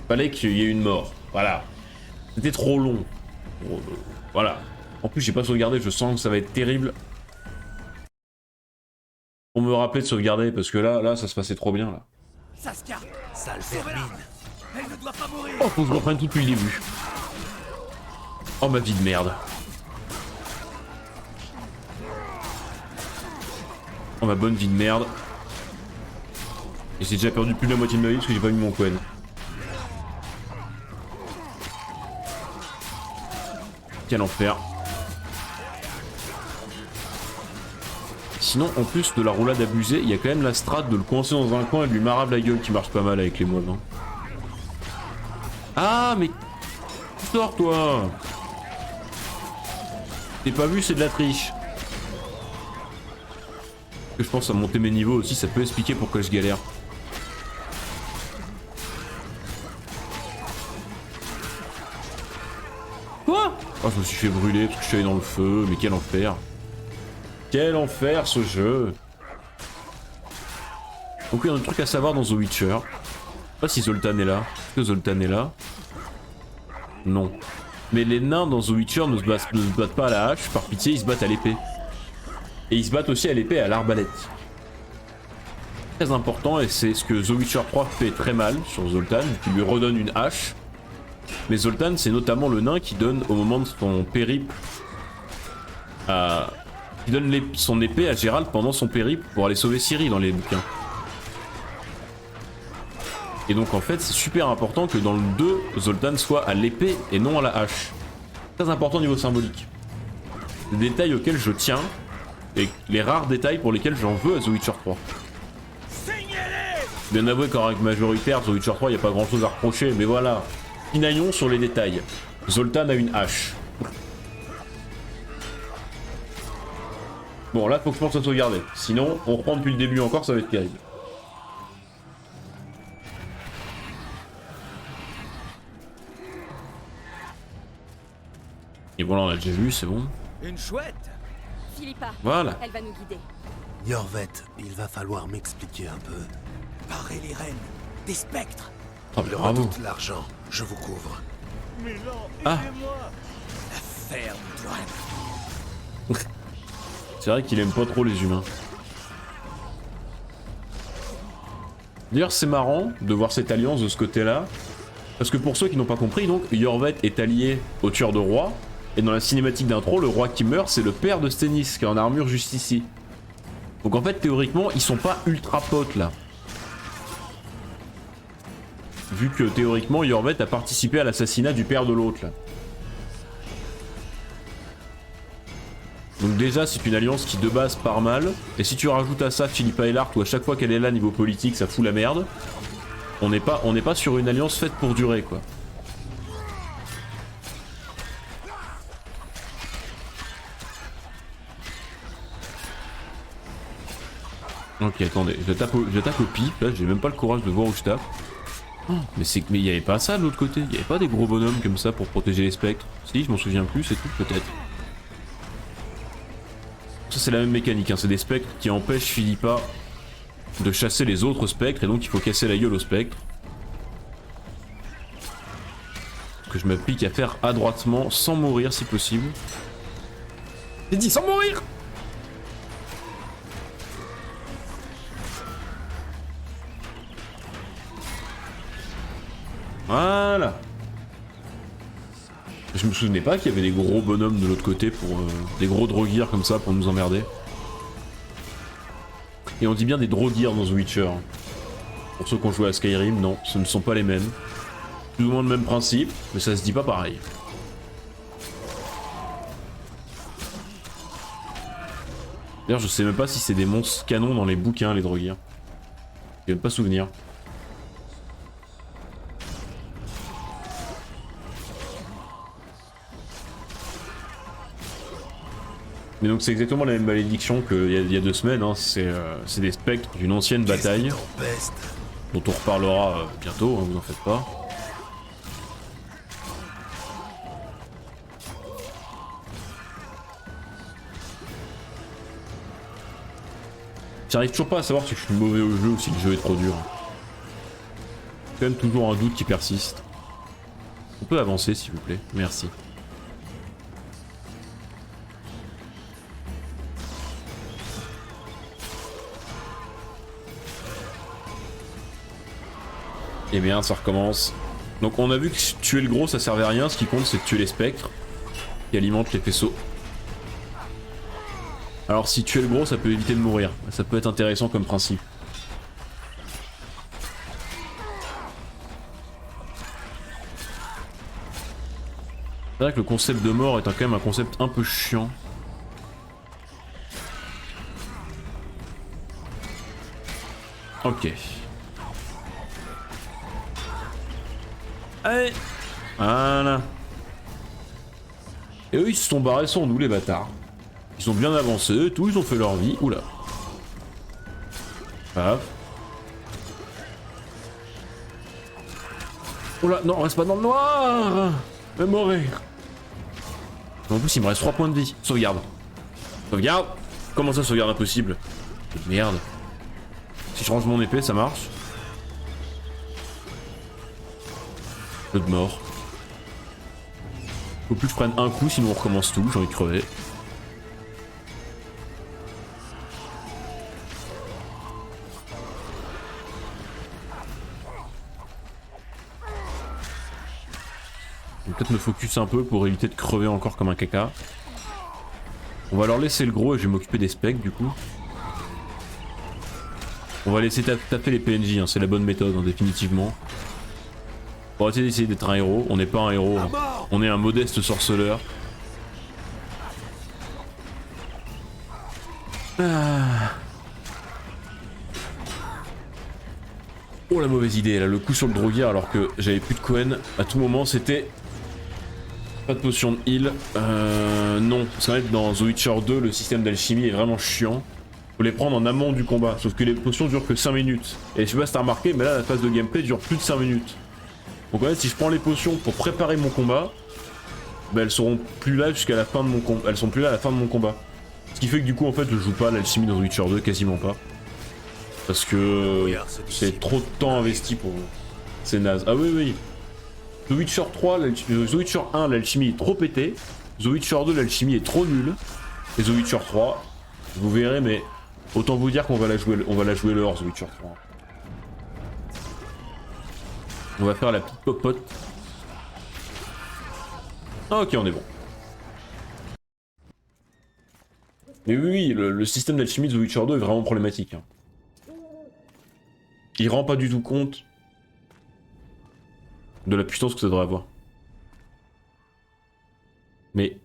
Fallait qu'il y ait une mort. Voilà. C'était trop long. Voilà. En plus, j'ai pas sauvegardé, je sens que ça va être terrible. On me rappelait de sauvegarder parce que là, ça se passait trop bien là. Saskia, sale vermine. Elle ne doit pas mourir. Oh, faut que je reprenne tout depuis le début. Oh, ma vie de merde. Oh, ma bonne vie de merde. Et j'ai déjà perdu plus de la moitié de ma vie parce que j'ai pas mis mon coin. Quel enfer. Sinon, en plus de la roulade abusée, il y a quand même la strat de le coincer dans un coin et de lui marave la gueule qui marche pas mal avec les moines. Hein. Ah, mais... Sors, toi. T'es pas vu, c'est de la triche. Que je pense à monter mes niveaux aussi, ça peut expliquer pourquoi je galère. Quoi? Oh, je me suis fait brûler parce que je suis allé dans le feu, mais quel enfer. Quel enfer ce jeu. Donc oui, il y a un truc à savoir dans The Witcher. Je sais pas si Zoltan est là. Est-ce que Zoltan est là? Non. Mais les nains dans The Witcher ne se battent pas à la hache, par pitié, ils se battent à l'épée. Et ils se battent aussi à l'épée et à l'arbalète. Très important, et c'est ce que The Witcher 3 fait très mal sur Zoltan, qui lui redonne une hache. Mais Zoltan, c'est notamment le nain qui donne, au moment de son périple, qui donne son épée à Geralt pendant son périple pour aller sauver Ciri dans les bouquins. Et donc en fait c'est super important que dans le 2, Zoltan soit à l'épée et non à la hache. Très important au niveau symbolique. Des détails auxquels je tiens, et les rares détails pour lesquels j'en veux à The Witcher 3. Bien avoué qu'avec majoritaire, The Witcher 3 il n'y a pas grand chose à reprocher, mais voilà. Pinaillons sur les détails. Zoltan a une hache. Bon là faut que je pense à sauvegarder, sinon on reprend depuis le début encore, ça va être terrible. Et voilà, on l'a déjà vu, c'est bon. Une chouette. Philippa. Voilà. Elle va nous guider. Yorvet, il va falloir m'expliquer un peu. Parez les reines, des spectres. Oh, Il bravo. redoute l'argent, je vous couvre. Mais non, Ah. aidez-moi. La ferme, plus rien. C'est vrai qu'il aime pas trop les humains. D'ailleurs, c'est marrant de voir cette alliance de ce côté-là. Parce que pour ceux qui n'ont pas compris, donc, Yorvet est allié au tueur de roi. Et dans la cinématique d'intro, le roi qui meurt, c'est le père de Stennis, qui est en armure juste ici. Donc en fait, théoriquement, ils sont pas ultra potes là. Vu que théoriquement, Yorvet a participé à l'assassinat du père de l'autre là. Donc déjà, c'est une alliance qui de base part mal. Et si tu rajoutes à ça Philippa Eilhart, où à chaque fois qu'elle est là niveau politique, ça fout la merde. On n'est pas sur une alliance faite pour durer quoi. Ok, attendez, je tape au pif, là j'ai même pas le courage de voir où je tape. Oh, mais il y avait pas ça de l'autre côté, il y avait pas des gros bonhommes comme ça pour protéger les spectres. Si, je m'en souviens plus, c'est tout peut-être. Ça c'est la même mécanique, hein. C'est des spectres qui empêchent Philippa de chasser les autres spectres et donc il faut casser la gueule aux spectres. Que je m'applique à faire adroitement sans mourir si possible. J'ai dit sans mourir! Voilà. Je me souvenais pas qu'il y avait des gros bonhommes de l'autre côté pour des gros droguirs comme ça pour nous emmerder. Et on dit bien des droguirs dans The Witcher. Pour ceux qui ont joué à Skyrim, non, ce ne sont pas les mêmes. Plus ou moins le même principe, mais ça se dit pas pareil. D'ailleurs, je sais même pas si c'est des monstres canons dans les bouquins, les droguirs. J'ai même pas souvenir. Mais donc c'est exactement la même malédiction qu'il y a 2 semaines, hein. C'est des spectres d'une ancienne bataille, dont on reparlera bientôt, hein, vous en faites pas. J'arrive toujours pas à savoir si je suis mauvais au jeu ou si le jeu est trop dur. Quand même toujours un doute qui persiste. On peut avancer s'il vous plaît, merci. Et bien, ça recommence. Donc on a vu que tuer le gros ça servait à rien, ce qui compte c'est de tuer les spectres qui alimentent les faisceaux. Alors si tuer le gros ça peut éviter de mourir, ça peut être intéressant comme principe. C'est vrai que le concept de mort est quand même un concept un peu chiant. Ok. Allez. Voilà. Et eux ils se sont barrés sans nous les bâtards. Ils ont bien avancé et tout, ils ont fait leur vie. Oula. Paf. Oula, non, reste pas dans le noir. Va mourir. En plus il me reste 3 points de vie. Sauvegarde. Sauvegarde. Comment ça sauvegarde impossible? Merde. Si je range mon épée ça marche. Peu de mort. Faut plus que je prenne un coup sinon on recommence tout, j'ai envie de crever. Je vais peut-être me focus un peu pour éviter de crever encore comme un caca. On va leur laisser le gros et je vais m'occuper des specs du coup. On va laisser taper les PNJ, hein, c'est la bonne méthode hein, définitivement. On va essayer d'essayer d'être un héros, on n'est pas un héros, hein. On est un modeste sorceleur. Ah. Oh la mauvaise idée, là, le coup sur le droguier alors que j'avais plus de Cohen, à tout moment c'était... Pas de potion de heal, non, parce qu'en fait dans The Witcher 2 le système d'alchimie est vraiment chiant. Faut les prendre en amont du combat, sauf que les potions durent que 5 minutes. Et je sais pas si t'as remarqué, mais là la phase de gameplay dure plus de 5 minutes. Donc en fait si je prends les potions pour préparer mon combat, bah elles seront plus là jusqu'à la fin de mon combat. Elles sont plus là à la fin de mon combat. Ce qui fait que du coup en fait je joue pas à l'alchimie dans The Witcher 2, quasiment pas. Parce que c'est trop de temps investi pour... C'est naze. Ah oui oui. The Witcher 3, The Witcher 1 l'alchimie est trop pétée. The Witcher 2 l'alchimie est trop nulle. Et The Witcher 3, vous verrez mais autant vous dire qu'on va la jouer le hors The Witcher 3. On va faire la petite popote. Ah ok on est bon. Mais oui, le système d'alchimie de The Witcher 2 est vraiment problématique. Hein. Il rend pas du tout compte de la puissance que ça devrait avoir. Mais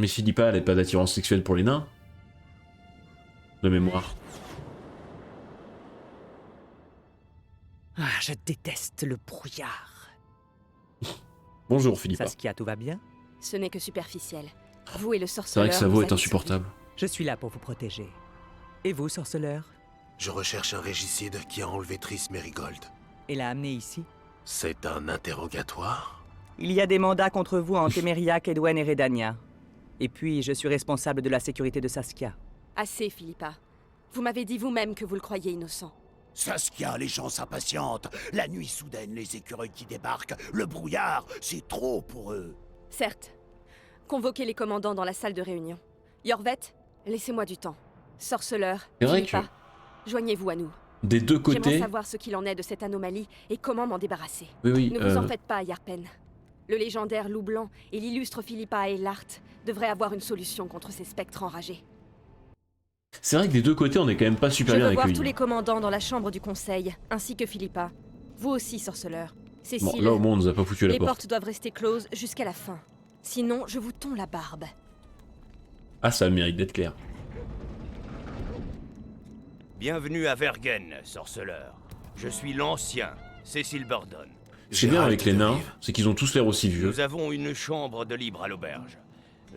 Philippa, elle n'a pas d'attirance sexuelle pour les nains. De mémoire. Ah, je déteste le brouillard. Bonjour Philippa. Saskia, tout va bien? Ce n'est que superficiel. Vous et le C'est sorceleur... vrai que sa voix vous est avez insupportable. Je suis là pour vous protéger. Et vous, sorceleur? Je recherche un régicide qui a enlevé Triss Merigold. Et l'a amené ici? C'est un interrogatoire? Il y a des mandats contre vous en Témériac, Edwen et Redania. Et puis, je suis responsable de la sécurité de Saskia. Assez, Philippa. Vous m'avez dit vous-même que vous le croyez innocent. Saskia, les gens s'impatientent. La nuit soudaine, les écureuils qui débarquent. Le brouillard, c'est trop pour eux. Certes. Convoquez les commandants dans la salle de réunion. Yorvet, laissez-moi du temps. Sorceleur, C'est vrai Philippa, joignez-vous à nous. Des deux J'aimerais côtés... savoir ce qu'il en est de cette anomalie et comment m'en débarrasser. Oui, oui, Ne vous en faites pas, Yarpen. Le légendaire loup blanc et l'illustre Philippa Eilhart devraient avoir une solution contre ces spectres enragés. C'est vrai que des deux côtés, on est quand même pas super Je bien veux voir accueillis. tous les commandants dans la chambre du conseil, ainsi que Philippa. Vous aussi, sorceleur. Cécile, Bon, là au moins on nous a pas foutu à la les porte. portes doivent rester closes jusqu'à la fin. Sinon, je vous tonds la barbe. Ah, ça mérite d'être clair. Bienvenue à Vergen, sorceleur. Je suis l'ancien, Cécile Bordon. C'est bien avec les nains, c'est qu'ils ont tous l'air aussi vieux. Nous avons une chambre de libre à l'auberge.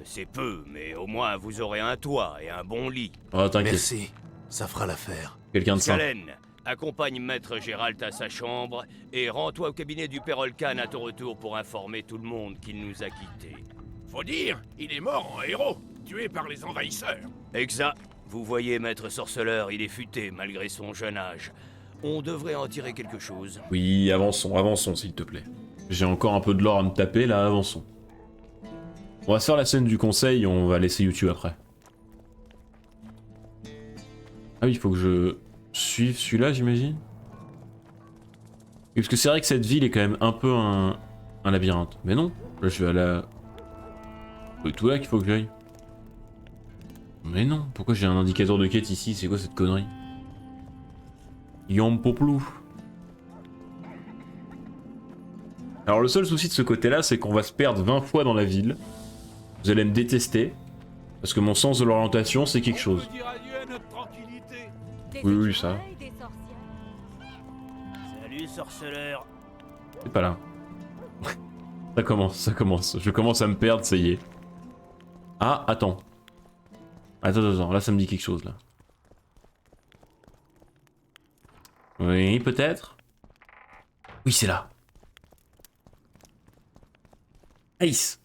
C'est peu, mais au moins vous aurez un toit et un bon lit. Ah, t'inquiète. Merci, ça fera l'affaire. Quelqu'un de sain. Galen, accompagne Maître Gérald à sa chambre et rends-toi au cabinet du Père Olcan à ton retour pour informer tout le monde qu'il nous a quittés. Faut dire, il est mort en héros, tué par les envahisseurs. Exact. Vous voyez, Maître Sorceleur, il est futé malgré son jeune âge. On devrait en tirer quelque chose. Oui, avançons, avançons s'il te plaît. J'ai encore un peu de l'or à me taper, là, avançons. On va se faire la scène du conseil, on va laisser YouTube après. Ah oui, il faut que je suive celui-là, j'imagine. Parce que c'est vrai que cette ville est quand même un peu un labyrinthe. Mais non, là je vais à la... C'est tout là qu'il faut que j'aille. Mais non, pourquoi j'ai un indicateur de quête ici? C'est quoi cette connerie? Yom Poplou. Alors le seul souci de ce côté-là, c'est qu'on va se perdre 20 fois dans la ville. Vous allez me détester. Parce que mon sens de l'orientation, c'est quelque chose. Oui, oui, ça. Salut, sorceleur. C'est pas là. Ça commence. Je commence à me perdre, ça y est. Ah, attends. Attends, là ça me dit quelque chose, là. Oui, peut-être. Oui, c'est là. Ace.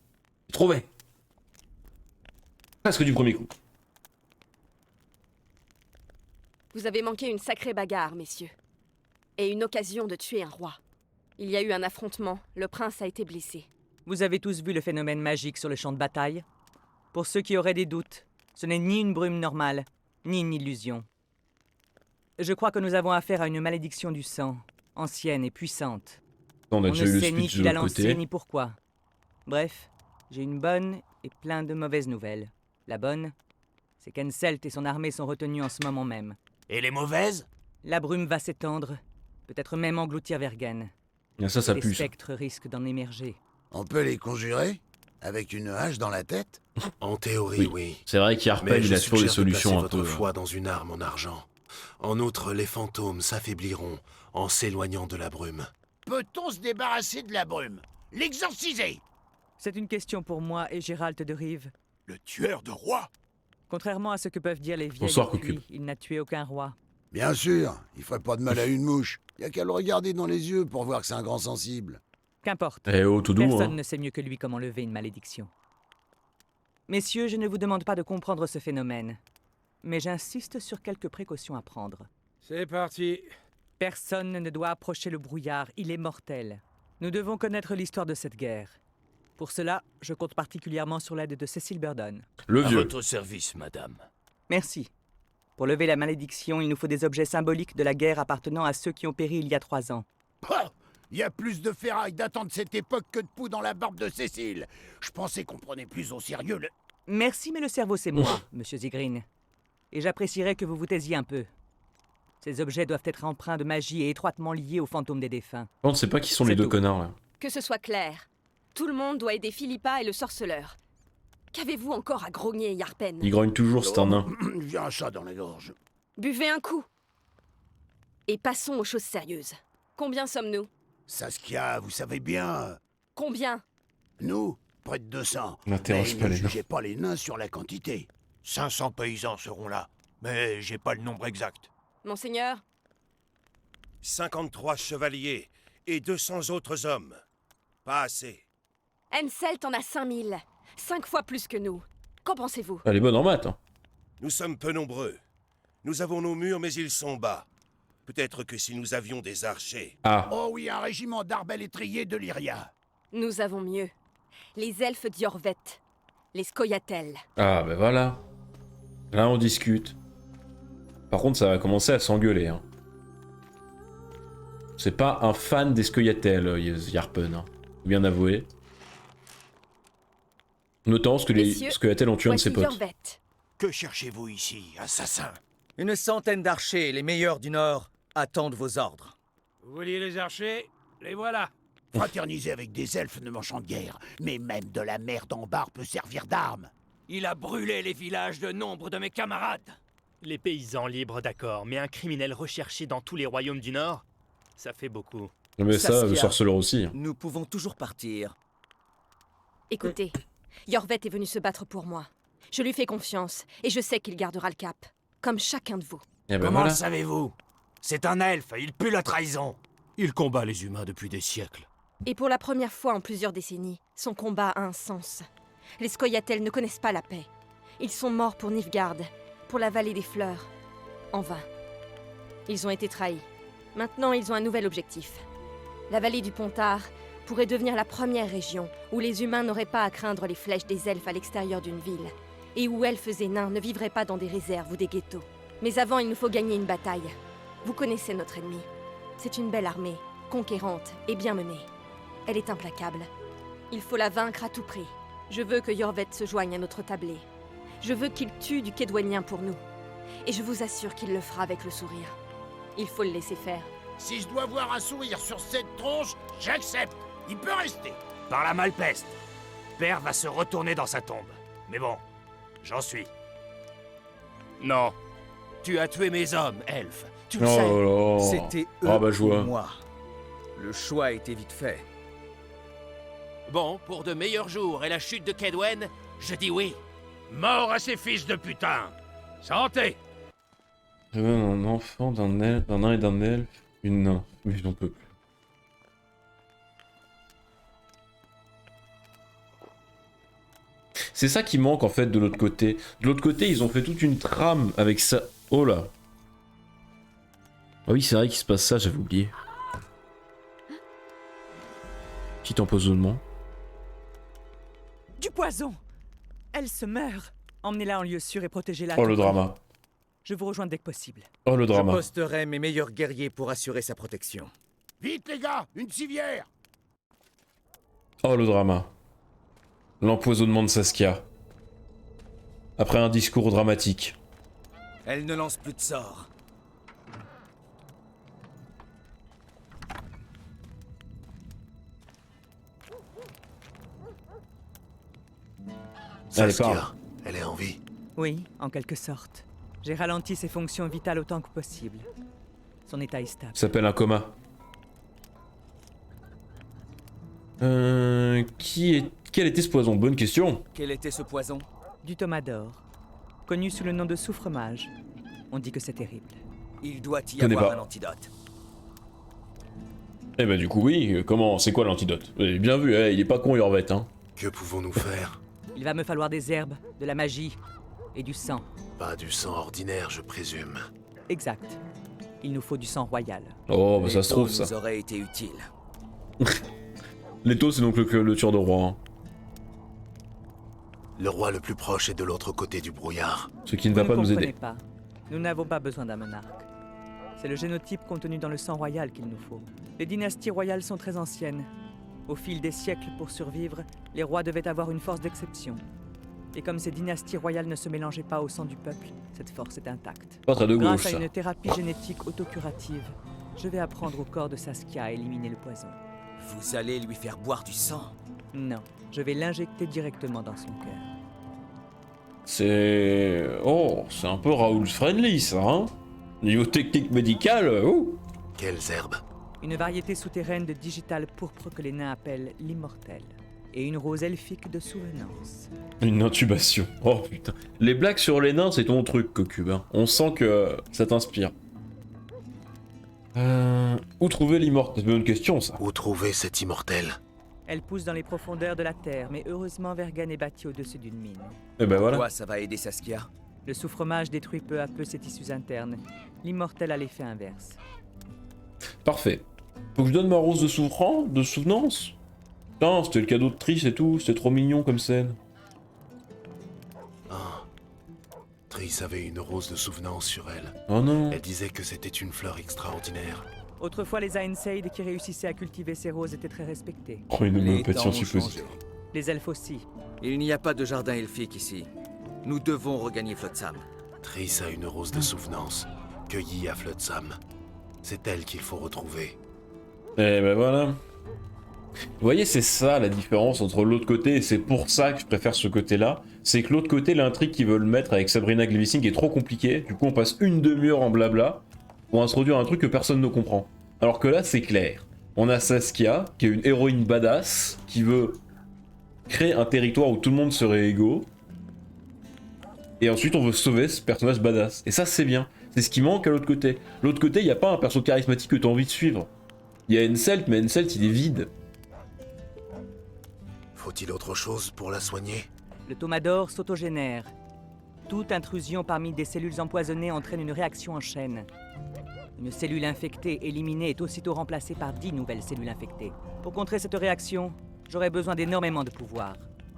J'ai trouvé. Presque du premier coup. Vous avez manqué une sacrée bagarre, messieurs. Et une occasion de tuer un roi. Il y a eu un affrontement, le prince a été blessé. Vous avez tous vu le phénomène magique sur le champ de bataille? Pour ceux qui auraient des doutes, ce n'est ni une brume normale, ni une illusion. Je crois que nous avons affaire à une malédiction du sang, ancienne et puissante. On ne déjà eu le sait ni speech qui de l'a l'autre lancé, côté. ni pourquoi. Bref, j'ai une bonne et plein de mauvaises nouvelles. La bonne, c'est qu'Henselt et son armée sont retenus en ce moment même. Et les mauvaises? La brume va s'étendre, peut-être même engloutir Vergen. Ah, ça Les pue, ça. spectres risquent d'en émerger. On peut les conjurer? Avec une hache dans la tête? En théorie, oui. C'est vrai qu'Yarpen, Mais il je a toujours des suggère de placer solutions un votre peu... foi dans une arme en argent. En outre, les fantômes s'affaibliront en s'éloignant de la brume. Peut-on se débarrasser de la brume? L'exorciser? C'est une question pour moi et Gérald de Rive. Le tueur de rois? Contrairement à ce que peuvent dire les vieilles Bonsoir, depuis, Cucube. il n'a tué aucun roi. Bien sûr, il ferait pas de mal à une mouche. Y a qu'à le regarder dans les yeux pour voir que c'est un grand sensible. Qu'importe. Eh oh, tout doux, Personne hein. ne sait mieux que lui comment lever une malédiction. Messieurs, je ne vous demande pas de comprendre ce phénomène, mais j'insiste sur quelques précautions à prendre. C'est parti. Personne ne doit approcher le brouillard, il est mortel. Nous devons connaître l'histoire de cette guerre. Pour cela, je compte particulièrement sur l'aide de Cecil Burdon. Le À vieux. votre service, madame. Merci. Pour lever la malédiction, il nous faut des objets symboliques de la guerre appartenant à ceux qui ont péri il y a 3 ans. Il y a plus de ferraille datant de cette époque que de poux dans la barbe de Cécile. Je pensais qu'on prenait plus au sérieux le... Merci, mais le cerveau, c'est moi, monsieur Zygrin. Et j'apprécierais que vous vous taisiez un peu. Ces objets doivent être empreints de magie et étroitement liés aux fantômes des défunts. On ne sait pas qui sont les deux connards là. Que ce soit clair. Tout le monde doit aider Philippa et le sorceleur. Qu'avez-vous encore à grogner, Yarpen? Il grogne toujours, c'est un nain. J'ai un chat dans la gorge. Buvez un coup. Et passons aux choses sérieuses. Combien sommes-nous? Saskia, vous savez bien... Combien? Nous, près de 200. N'interroge Mais pas ne les nains. jugez pas les nains sur la quantité. 500 paysans seront là, mais j'ai pas le nombre exact. Monseigneur? 53 chevaliers et 200 autres hommes. Pas assez. Henselt en a 5000. 5 fois plus que nous. Qu'en pensez-vous? Elle est bonne en maths. Hein. Nous sommes peu nombreux. Nous avons nos murs, mais ils sont bas. Peut-être que si nous avions des archers... Ah. Oh oui, un régiment d'arbalétriers de Lyria. Nous avons mieux. Les elfes d'Yorvet. Les Scoia'tael. Ah, ben voilà. Là, on discute. Par contre, ça va commencer à s'engueuler. Hein. C'est pas un fan des Scoia'tael, Yarpen. Hein. Faut bien avouer. Notant ce que les Messieurs, Scoia'tael ont tué un de ses voici potes. Yorvet. Que cherchez-vous ici, assassin? Une centaine d'archers, les meilleurs du Nord, attendent vos ordres. Vous vouliez les archers? Les voilà. Fraterniser avec des elfes ne m'enchante guère, mais même de la merde en barre peut servir d'arme. Il a brûlé les villages de nombre de mes camarades. Les paysans libres, d'accord, mais un criminel recherché dans tous les royaumes du Nord, ça fait beaucoup. Mais ça, Saskia, le sorceleur aussi. Hein. Nous pouvons toujours partir. Écoutez, Yorvet est venu se battre pour moi. Je lui fais confiance, et je sais qu'il gardera le cap. Comme chacun de vous. Eh ben Comment voilà. le savez-vous? C'est un elfe, il pue la trahison. Il combat les humains depuis des siècles. Et pour la première fois en plusieurs décennies, son combat a un sens. Les Scoia'tael ne connaissent pas la paix. Ils sont morts pour Nilfgaard, pour la vallée des fleurs. En vain. Ils ont été trahis. Maintenant, ils ont un nouvel objectif. La vallée du Pontard pourrait devenir la première région où les humains n'auraient pas à craindre les flèches des elfes à l'extérieur d'une ville, et où elfes et nains ne vivraient pas dans des réserves ou des ghettos. Mais avant, il nous faut gagner une bataille. Vous connaissez notre ennemi. C'est une belle armée, conquérante et bien menée. Elle est implacable. Il faut la vaincre à tout prix. Je veux que Yorvet se joigne à notre tablé. Je veux qu'il tue du Kédouanien pour nous. Et je vous assure qu'il le fera avec le sourire. Il faut le laisser faire. Si je dois voir un sourire sur cette tronche, j'accepte. Il peut rester. Par la malpeste, Père va se retourner dans sa tombe. Mais bon, j'en suis. Non. Tu as tué mes hommes, elfe. Tu le sais. Oh là. C'était eux Ah bah je ou vois. moi. Le choix était vite fait. Bon, pour de meilleurs jours et la chute de Kedwen, je dis oui. Mort à ces fils de putain. Santé. Un enfant d'un elfe, d'un nain et d'un elfe, une nain. Mais j'en peux plus. C'est ça qui manque en fait de l'autre côté. De l'autre côté, ils ont fait toute une trame avec ça. Oh là. Ah oui, c'est vrai qu'il se passe ça, j'avais oublié. Petit empoisonnement. Du poison! Elle se meurt! Emmenez-la en lieu sûr et protégez-la. Oh le drama. Je vous rejoins dès que possible. Oh le Je drama. posterai mes meilleurs guerriers pour assurer sa protection. Vite les gars, une civière. Oh le drama. L'empoisonnement de Saskia. Après un discours dramatique. Elle ne lance plus de sorts. Allez, parle. Saskia, elle est en vie. Oui, en quelque sorte. J'ai ralenti ses fonctions vitales autant que possible. Son état est stable. Ça s'appelle un coma. Quel était ce poison? Bonne question. Quel était ce poison? Du tomador, connu sous le nom de soufre-mage. On dit que c'est terrible. Il doit y Connais avoir pas. un antidote. Eh bah du coup oui, comment? C'est quoi l'antidote? Bien vu, il est pas con Yorvet, hein. Que pouvons-nous faire? Il va me falloir des herbes, de la magie et du sang. Pas du sang ordinaire, je présume. Exact. Il nous faut du sang royal. Oh, bah ça se trouve, ça. nous aurait été utile. Leto, c'est donc le tueur de roi. Hein. Le roi le plus proche est de l'autre côté du brouillard. Ce qui ne va pas nous aider. Pas. Nous n'avons pas besoin d'un monarque. C'est le génotype contenu dans le sang royal qu'il nous faut. Les dynasties royales sont très anciennes. Au fil des siècles, pour survivre, les rois devaient avoir une force d'exception. Et comme ces dynasties royales ne se mélangeaient pas au sang du peuple, cette force est intacte. Pas très de gauche, Grâce à ça. une thérapie génétique autocurative, je vais apprendre au corps de Saskia à éliminer le poison. Vous allez lui faire boire du sang? Non, je vais l'injecter directement dans son cœur. C'est... Oh, c'est un peu Raoul friendly, ça, hein. Niveau technique médicale, ouh. Quelles herbes? Une variété souterraine de digital pourpre que les nains appellent l'immortel. Et une rose elfique de souvenance. Une intubation. Oh putain. Les blagues sur les nains, c'est ton truc, Cocu. Hein. On sent que ça t'inspire. Où trouver l'immortel? C'est une bonne question, ça. Où trouver cet immortel? Elle pousse dans les profondeurs de la terre, mais heureusement Vergan est bâti au-dessus d'une mine. Et ben voilà. Quoi, ça va aider Saskia? Le soufremage détruit peu à peu ses tissus internes. L'immortel a l'effet inverse. Parfait. Faut que je donne ma rose de souvenance? Putain, c'était le cadeau de Triss et tout, c'était trop mignon comme scène. Ah. Triss avait une rose de souvenance sur elle. Oh non. Elle disait que c'était une fleur extraordinaire. Autrefois, les Ainseid qui réussissaient à cultiver ces roses étaient très respectés. Oh, une homéopathie en temps ont suppositoire. changé. Les elfes aussi. Il n'y a pas de jardin elfique ici. Nous devons regagner Flotsam. Triss a une rose de souvenance, cueillie à Flotsam. C'est elle qu'il faut retrouver. Et ben voilà. Vous voyez, c'est ça la différence entre l'autre côté, et c'est pour ça que je préfère ce côté-là. C'est que l'autre côté, l'intrigue qu'ils veulent mettre avec Sabrina Glevising est trop compliquée. Du coup, on passe une demi-heure en blabla pour introduire un truc que personne ne comprend. Alors que là, c'est clair. On a Saskia, qui est une héroïne badass, qui veut créer un territoire où tout le monde serait égaux. Et ensuite, on veut sauver ce personnage badass. Et ça, c'est bien. C'est ce qui manque à l'autre côté. L'autre côté, il n'y a pas un perso charismatique que tu as envie de suivre. Il y a Henselt, mais Henselt, il est vide. Faut-il autre chose pour la soigner? Le tomador s'autogénère. Toute intrusion parmi des cellules empoisonnées entraîne une réaction en chaîne. Une cellule infectée éliminée est aussitôt remplacée par 10 nouvelles cellules infectées. Pour contrer cette réaction, j'aurais besoin d'énormément de pouvoir.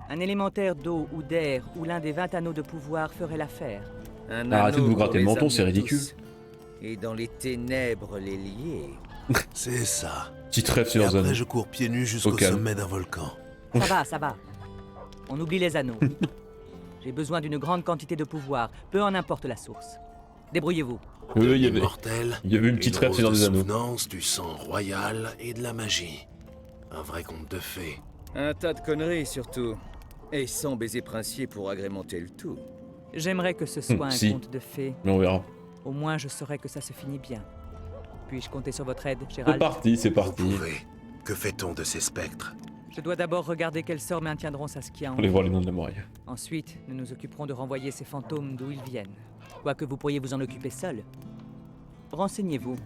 Un élémentaire d'eau ou d'air ou l'un des 20 anneaux de pouvoir ferait l'affaire. Arrêtez de vous gratter le menton, c'est ridicule. Et dans les ténèbres, les lier. C'est ça. Petite rêve sur Et les après, anneaux. je cours pieds nus jusqu'au sommet d'un volcan. Ça va, ça va. On oublie les anneaux. J'ai besoin d'une grande quantité de pouvoir, peu en importe la source. Débrouillez-vous. Oui, il y avait une petite rêve rose dans de les anneaux. souvenance, du sang royal et de la magie. Un vrai conte de fées. Un tas de conneries, surtout. Et sans baiser princier pour agrémenter le tout. J'aimerais que ce soit un si. conte de fées. Mais on verra. Au moins, je saurais que ça se finit bien. Puis-je compter sur votre aide, C'est Gérald? parti, c'est parti. Vous pouvez. Que fait-on de ces spectres? Je dois d'abord regarder quel sort maintiendront Saskia en On les vie. voir les noms de la muraille. Ensuite, nous nous occuperons de renvoyer ces fantômes d'où ils viennent. Quoique vous pourriez vous en occuper seul. Renseignez-vous.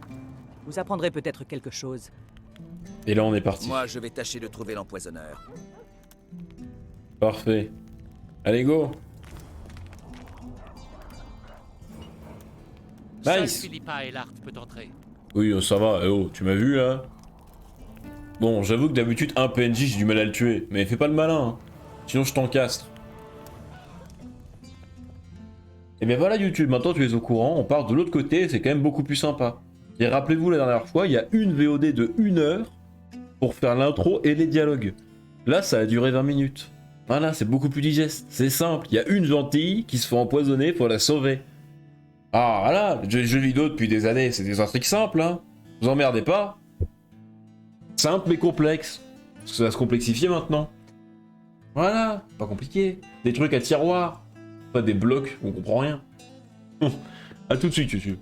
Vous apprendrez peut-être quelque chose. Et là, on est parti. Moi, je vais tâcher de trouver l'empoisonneur. Parfait. Allez, go. Seul Nice. Philippa Eilhart peut entrer. Oui, ça va. Eh oh, tu m'as vu, là? Bon, j'avoue que d'habitude, un PNJ, j'ai du mal à le tuer. Mais fais pas le malin, hein. Sinon, je t'encastre. Et bien voilà, YouTube. Maintenant, tu es au courant. On part de l'autre côté. C'est quand même beaucoup plus sympa. Et rappelez-vous, la dernière fois, il y a une VOD de 1 heure pour faire l'intro et les dialogues. Là, ça a duré 20 minutes. Voilà, c'est beaucoup plus digeste. C'est simple. Il y a une gentille qui se fait empoisonner pour la sauver. Ah, voilà. Les jeux vidéo depuis des années, c'est des intrigues simples, hein. Vous emmerdez pas. Simple mais complexe. Parce que ça va se complexifier maintenant. Voilà, pas compliqué. Des trucs à tiroir. Pas des blocs, on comprend rien. A tout de suite, YouTube.